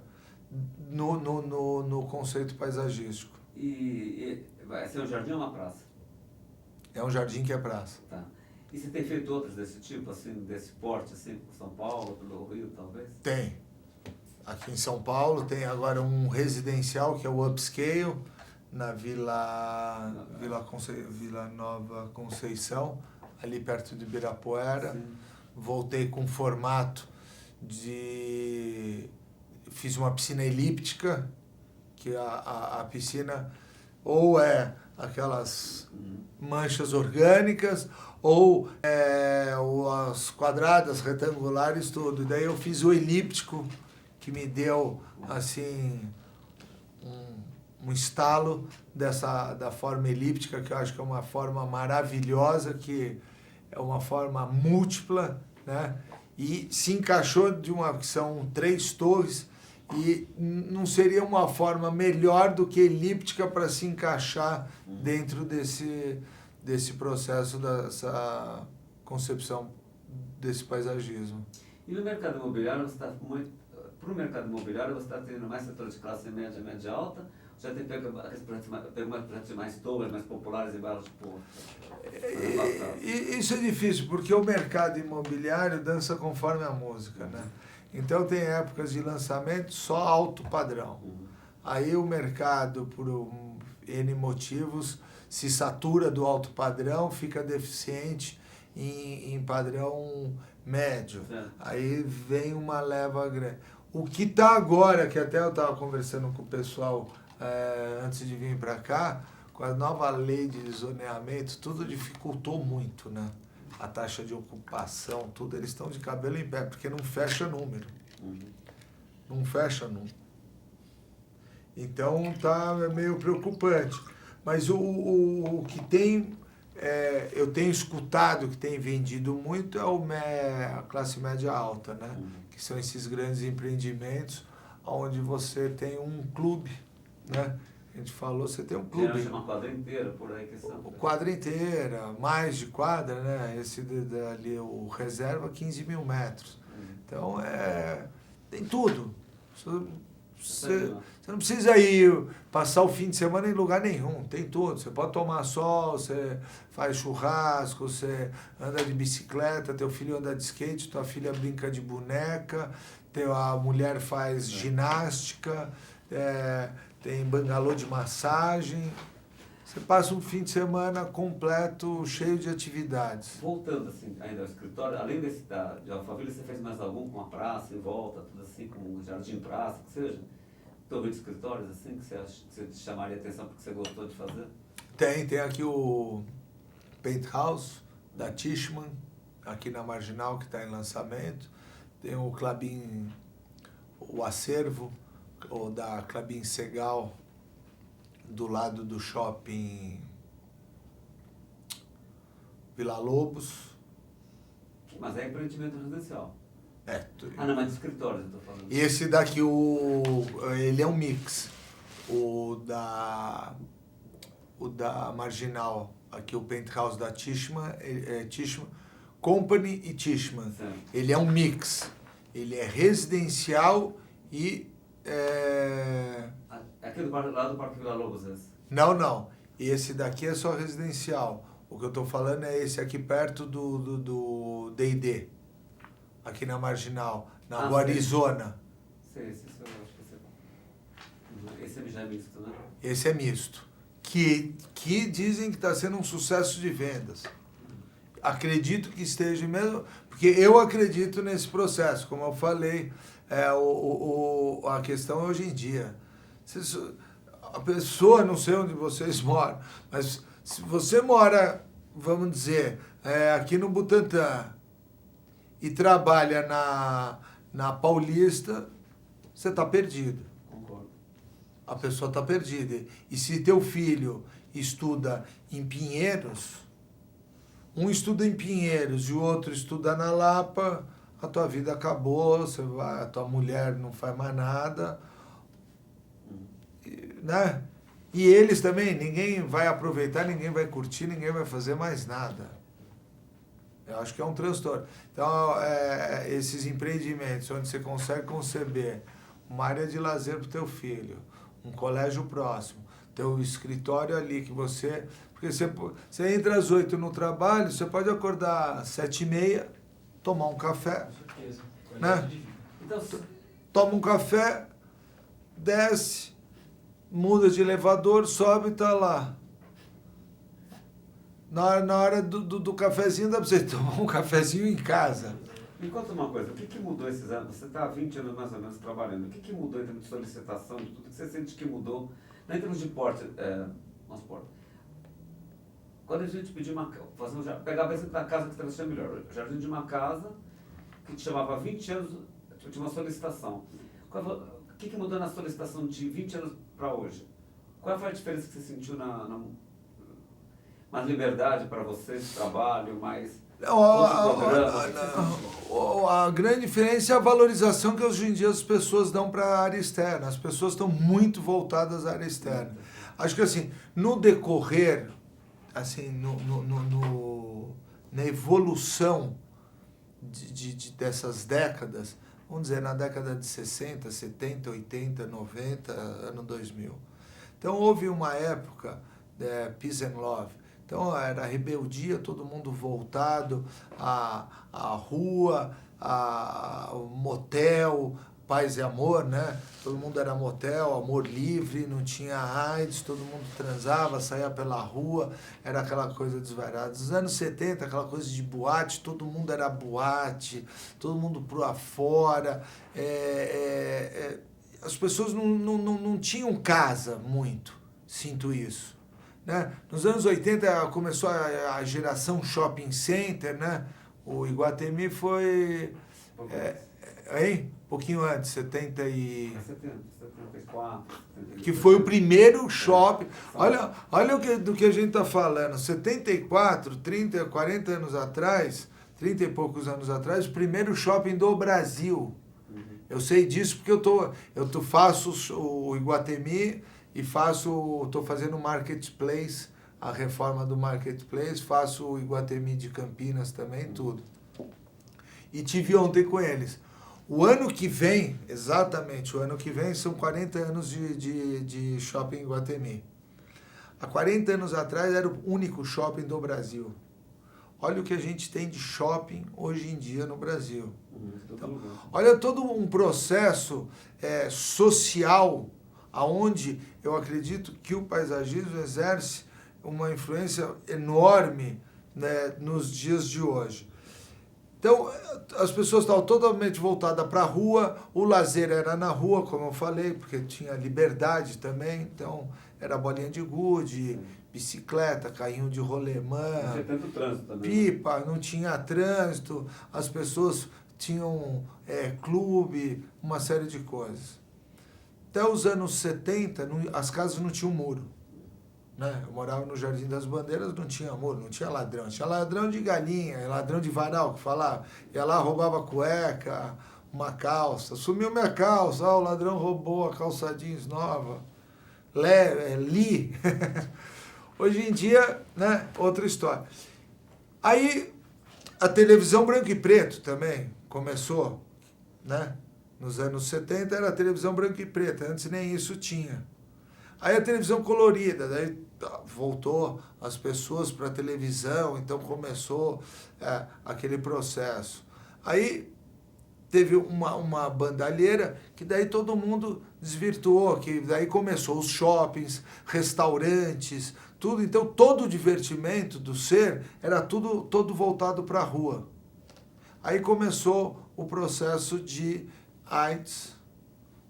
Speaker 2: no conceito paisagístico.
Speaker 1: E vai ser um jardim ou uma praça?
Speaker 2: É um jardim que é praça.
Speaker 1: Tá. E você tem feito outros desse tipo, assim, desse porte, assim, por São Paulo, pelo Rio, talvez?
Speaker 2: Tem. Aqui em São Paulo tem agora um residencial que é o Upscale, na Vila Nova Conceição, ali perto de Ibirapuera. Sim. Voltei com formato fiz uma piscina elíptica, que a piscina ou é aquelas manchas orgânicas, ou as quadradas, retangulares, tudo. E daí eu fiz o elíptico, que me deu, assim, um estalo da forma elíptica, que eu acho que é uma forma maravilhosa, que é uma forma múltipla, né? E se encaixou que são 3 torres, e não seria uma forma melhor do que elíptica para se encaixar dentro desse processo, dessa concepção desse paisagismo.
Speaker 1: E no mercado imobiliário, para o mercado imobiliário, você está tendo mais setor de classe média, média alta? Já tem pego projetos mais torres, mais populares e bairros tipo...
Speaker 2: Isso é difícil, porque o mercado imobiliário dança conforme a música, né? Então tem épocas de lançamento só alto padrão. Aí o mercado, por N motivos, se satura do alto padrão, fica deficiente em padrão médio. Aí vem uma leva grande. O que está agora, que até eu estava conversando com o pessoal antes de vir para cá, com a nova lei de zoneamento, tudo dificultou muito, né? A taxa de ocupação, tudo, eles estão de cabelo em pé, porque não fecha número. Não fecha número. Então tá meio preocupante. Mas o que tem, eu tenho escutado que tem vendido muito a classe média alta, né? Que são esses grandes empreendimentos onde você tem um clube, né? A gente falou, você tem um clube.
Speaker 1: Chama uma quadra inteira, por aí que são.
Speaker 2: Quadra inteira, mais de quadra, né? Esse ali, o reserva 15 mil metros. Então, tem tudo. Você não precisa ir passar o fim de semana em lugar nenhum, tem tudo. Você pode tomar sol, você faz churrasco, você anda de bicicleta, teu filho anda de skate, tua filha brinca de boneca, a mulher faz ginástica, tem bangalô de massagem. Você passa um fim de semana completo, cheio de atividades.
Speaker 1: Voltando assim, ainda ao escritório, além de Alphaville, você fez mais algum com a praça em volta, tudo assim, com um jardim praça, que seja? Torre de escritórios, assim, que você te chamaria a atenção porque você gostou de fazer?
Speaker 2: Tem aqui o Penthouse, da Tishman, aqui na Marginal, que está em lançamento. Tem o Klabin, o acervo, ou da Klabin Segal, do lado do shopping Vila Lobos.
Speaker 1: Mas é empreendimento residencial.
Speaker 2: Não,
Speaker 1: mas de escritórios, eu estou falando.
Speaker 2: Esse daqui, ele é um mix. O da Marginal, aqui o Penthouse da Tishman, Tishman Company e Tishman. Sim. Ele é um mix. Ele é residencial e...
Speaker 1: A Aqui lá do Parque Vila Lobos, esse.
Speaker 2: Não. Esse daqui é só residencial. O que eu estou falando é esse aqui perto do D&D. Aqui na Marginal, na Rua Arizona.
Speaker 1: Esse eu acho que esse é bom. Esse já é misto, né?
Speaker 2: Esse é misto. Que dizem que está sendo um sucesso de vendas. Acredito que esteja mesmo, porque eu acredito nesse processo. Como eu falei, a questão é hoje em dia. A pessoa, não sei onde vocês moram, mas se você mora, vamos dizer, aqui no Butantã e trabalha na Paulista, você está perdido.
Speaker 1: Concordo.
Speaker 2: A pessoa está perdida. E se teu filho estuda em Pinheiros, um estuda em Pinheiros e o outro estuda na Lapa, a tua vida acabou, a tua mulher não faz mais nada, né? E eles também, ninguém vai aproveitar, ninguém vai curtir, ninguém vai fazer mais nada. Eu acho que é um transtorno. Então, esses empreendimentos onde você consegue conceber uma área de lazer para o teu filho, um colégio próximo, teu escritório ali que você... Porque você entra às 8 no trabalho, você pode acordar às 7h30, tomar um café,
Speaker 3: Com certeza.
Speaker 2: né?
Speaker 1: Então,
Speaker 2: Toma um café, desce, muda de elevador, sobe e tá lá. Na hora do cafezinho, dá pra você tomar um cafezinho em casa.
Speaker 1: me conta uma coisa, o que mudou esses anos? Você está há 20 anos mais ou menos trabalhando. O que mudou em termos de solicitação, de tudo que você sente que mudou? Não em termos de porte, vamos supor. Quando a gente pediu pegava esse da casa que você achava melhor, o jardim de uma casa que te chamava há 20 anos, tinha uma solicitação. O que mudou na solicitação de 20 anos para hoje? Qual foi a diferença que você sentiu mais liberdade para você, de trabalho, mais...
Speaker 2: A grande diferença é a valorização que hoje em dia as pessoas dão para a área externa. As pessoas estão muito voltadas à área externa. Acho que assim, no decorrer, assim, na evolução dessas décadas, vamos dizer, na década de 60, 70, 80, 90, ano 2000. Então houve uma época, peace and love. Então era rebeldia, todo mundo voltado à rua, ao motel, paz e amor, né? Todo mundo era motel, amor livre, não tinha AIDS, todo mundo transava, saía pela rua, era aquela coisa desvairada. Nos anos 70, aquela coisa de boate, todo mundo era boate, todo mundo pro afora. As pessoas não tinham casa muito, sinto isso. Né? Nos anos 80 começou a geração shopping center, né? O Iguatemi foi... Um pouquinho antes, 74, que foi o primeiro shopping. Olha do que a gente está falando. 74, 30, 40 anos atrás, 30 e poucos anos atrás, o primeiro shopping do Brasil. Eu sei disso porque eu faço o Iguatemi e estou fazendo o Marketplace, a reforma do Marketplace, faço o Iguatemi de Campinas também, tudo. E tive ontem com eles. O ano que vem, exatamente, o ano que vem são 40 anos de shopping Iguatemi. Há 40 anos atrás era o único shopping do Brasil. Olha o que a gente tem de shopping hoje em dia no Brasil. Então, olha todo um processo social, aonde eu acredito que o paisagismo exerce uma influência enorme, né, nos dias de hoje. Então, as pessoas estavam totalmente voltadas para a rua, o lazer era na rua, como eu falei, porque tinha liberdade também, então era bolinha de gude, bicicleta, carrinho de rolemã,
Speaker 1: não tinha tanto trânsito também,
Speaker 2: pipa, não tinha trânsito, as pessoas tinham clube, uma série de coisas. Até os anos 70, as casas não tinham muro. Né? Eu morava no Jardim das Bandeiras, não tinha muro, não tinha ladrão. Tinha ladrão de galinha, ladrão de varal, que falava. Ia lá, roubava cueca, uma calça. Sumiu minha calça, o ladrão roubou a calça jeans nova. Li. Hoje em dia, né, outra história. Aí, a televisão branco e preto também começou, né? Nos anos 70 era a televisão branco e preta, antes nem isso tinha. Aí a televisão colorida, daí voltou as pessoas para a televisão, então começou aquele processo. Aí teve uma bandalheira que daí todo mundo desvirtuou, que daí começou os shoppings, restaurantes, tudo. Então todo o divertimento do ser era todo voltado para a rua. Aí começou o processo de AIDS,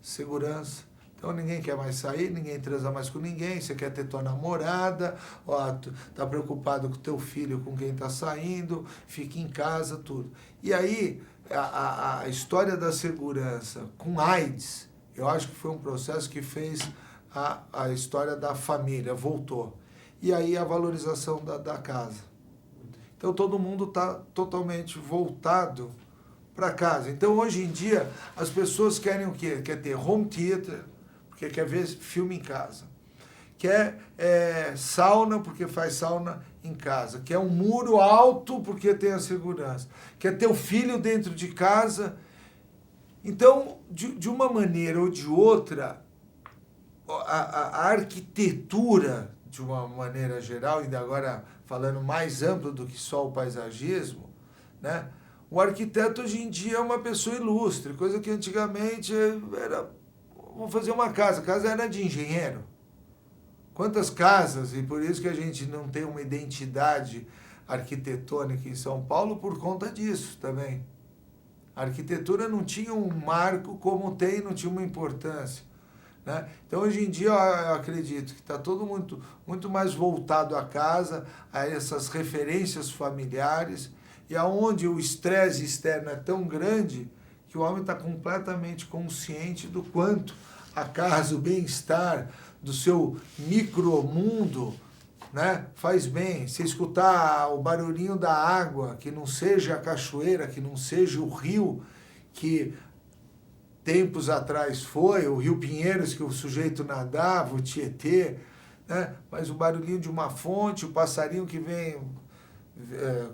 Speaker 2: segurança. Então ninguém quer mais sair, ninguém transa mais com ninguém, você quer ter tua namorada, ó, tu tá preocupado com teu filho, com quem tá saindo, fica em casa, tudo. E aí, a história da segurança com AIDS, eu acho que foi um processo que fez a história da família, voltou. E aí a valorização da casa. Então todo mundo está totalmente voltado para casa. Então hoje em dia as pessoas querem o quê? Quer ter home theater, porque quer ver filme em casa. Quer sauna, porque faz sauna em casa. Quer um muro alto, porque tem a segurança. Quer ter o filho dentro de casa. Então, de uma maneira ou de outra, a arquitetura, de uma maneira geral, ainda agora falando mais amplo do que só o paisagismo, né? O arquiteto hoje em dia é uma pessoa ilustre, coisa que antigamente era, vamos fazer uma casa, a casa era de engenheiro. Quantas casas, e por isso que a gente não tem uma identidade arquitetônica em São Paulo por conta disso também. A arquitetura não tinha um marco como tem, não tinha uma importância. Né? Então, hoje em dia, eu acredito que está todo muito mais voltado à casa, a essas referências familiares, e aonde o estresse externo é tão grande que o homem está completamente consciente do quanto a casa, o bem-estar do seu micromundo, né, faz bem. Se escutar o barulhinho da água, que não seja a cachoeira, que não seja o rio, que tempos atrás foi, o Rio Pinheiros, que o sujeito nadava, o Tietê, né? Mas o barulhinho de uma fonte, o passarinho que vem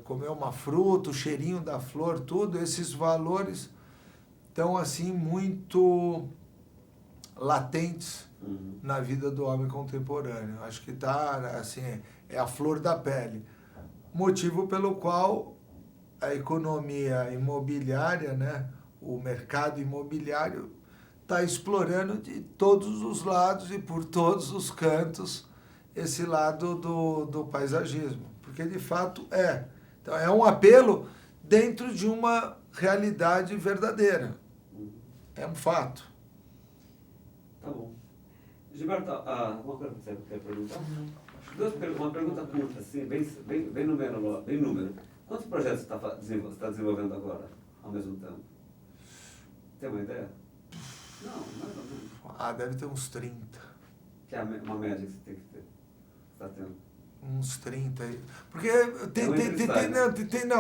Speaker 2: comer uma fruta, o cheirinho da flor, tudo, esses valores estão assim muito latentes na vida do homem contemporâneo. Acho que está assim, é a flor da pele. Motivo pelo qual a economia imobiliária, né, o mercado imobiliário está explorando de todos os lados e por todos os cantos esse lado do paisagismo, porque de fato é. Então é um apelo dentro de uma realidade verdadeira. É um fato.
Speaker 1: Tá bom. Gilberto, uma coisa que você quer perguntar? Uma pergunta curta, assim, bem número. Quantos projetos você está desenvolvendo agora, ao mesmo tempo? Tem uma ideia? Não, mais ou menos.
Speaker 2: Deve ter uns 30.
Speaker 1: Que é uma média que você tem que ter. Você está tendo?
Speaker 2: Uns 30 aí. Porque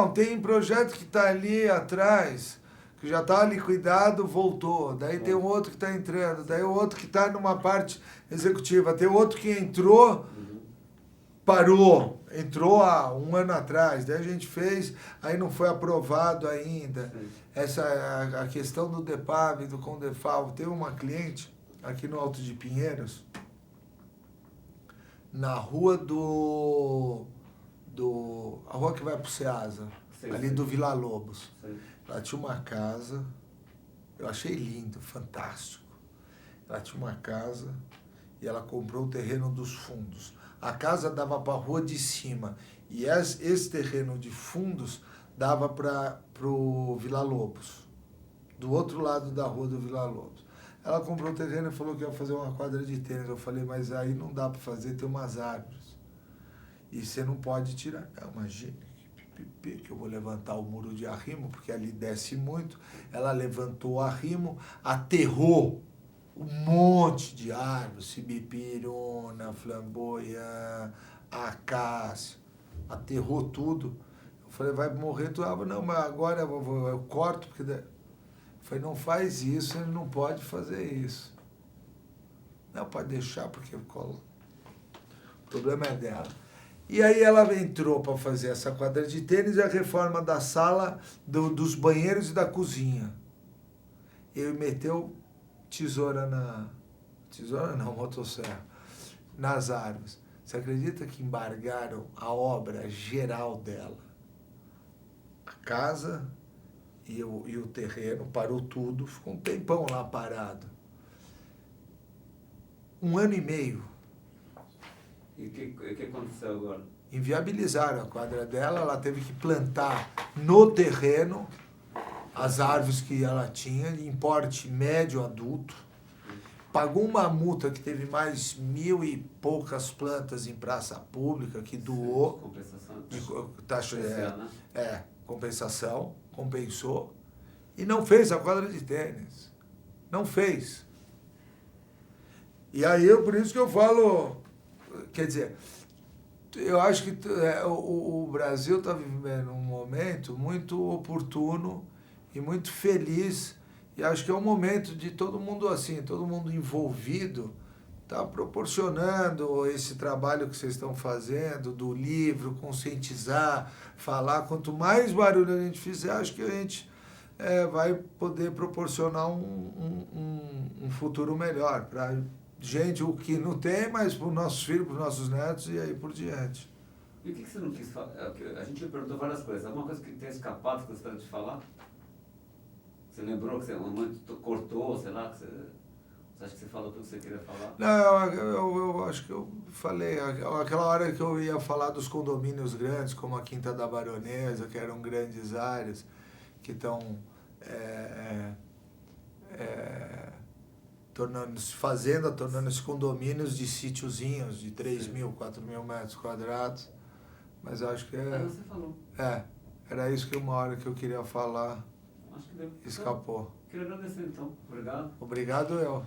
Speaker 2: tem projeto que está ali atrás, que já está liquidado, voltou. Daí tem um outro que está entrando, daí o outro que está numa parte executiva, tem outro que entrou, parou. Entrou há um ano atrás, daí a gente fez, aí não foi aprovado ainda. Sim. A questão do DEPAV, do CONDEFAL, tem uma cliente aqui no Alto de Pinheiros, na rua a rua que vai pro Ceasa, ali do Vila Lobos. Sim. Ela tinha uma casa, eu achei lindo, fantástico. Ela tinha uma casa e ela comprou o terreno dos fundos. A casa dava para a rua de cima e esse terreno de fundos dava para o Vila Lobos, do outro lado da rua do Vila Lobos. Ela comprou o terreno e falou que ia fazer uma quadra de tênis. Eu falei, mas aí não dá para fazer, tem umas árvores. E você não pode tirar. Imagina que eu vou levantar o muro de arrimo, porque ali desce muito. Ela levantou o arrimo, aterrou um monte de árvores, sibipirona, flamboyant, acácia, aterrou tudo. Eu falei, vai morrer tu? Não, mas agora eu corto, porque... Eu falei, não faz isso, ele não pode fazer isso. Não, pode deixar, porque o problema é dela. E aí ela entrou para fazer essa quadra de tênis e a reforma da sala, dos banheiros e da cozinha. Ele meteu tesoura não, motosserra. nas árvores. Você acredita que embargaram a obra geral dela? A casa e o terreno, parou tudo, ficou um tempão lá parado. 1 ano e meio.
Speaker 1: E o que aconteceu agora?
Speaker 2: Inviabilizaram a quadra dela, ela teve que plantar no terreno as árvores que ela tinha, em porte médio adulto. Pagou uma multa que teve mais 1.000 e poucas plantas em praça pública, que doou.
Speaker 1: Compensação.
Speaker 2: Taxa,
Speaker 1: Especial, né?
Speaker 2: compensação, compensou. E não fez a quadra de tênis. Não fez. E aí, por isso que eu falo, quer dizer, eu acho que o Brasil está vivendo um momento muito oportuno e muito feliz, e acho que é um momento de todo mundo assim, todo mundo envolvido, tá proporcionando esse trabalho que vocês estão fazendo, do livro, conscientizar, falar. Quanto mais barulho a gente fizer, acho que a gente vai poder proporcionar um futuro melhor para gente, o que não tem, mas para os nossos filhos, para os nossos netos e aí por diante.
Speaker 1: E o que você não quis falar? A gente perguntou várias coisas. Alguma coisa que tenha escapado que você gostaria de falar? Você lembrou que você um momento cortou, sei lá, que você acha que você falou tudo que você queria falar?
Speaker 2: Não, eu acho que eu falei. Aquela hora que eu ia falar dos condomínios grandes, como a Quinta da Baronesa, que eram grandes áreas, que estão tornando-se condomínios de sítiozinhos de 3.000, 4.000 metros quadrados. Mas acho que
Speaker 1: Você falou.
Speaker 2: era isso que uma hora que eu queria falar,
Speaker 1: Acho que deu.
Speaker 2: escapou.
Speaker 1: Queria agradecer então. Obrigado.
Speaker 2: Obrigado eu.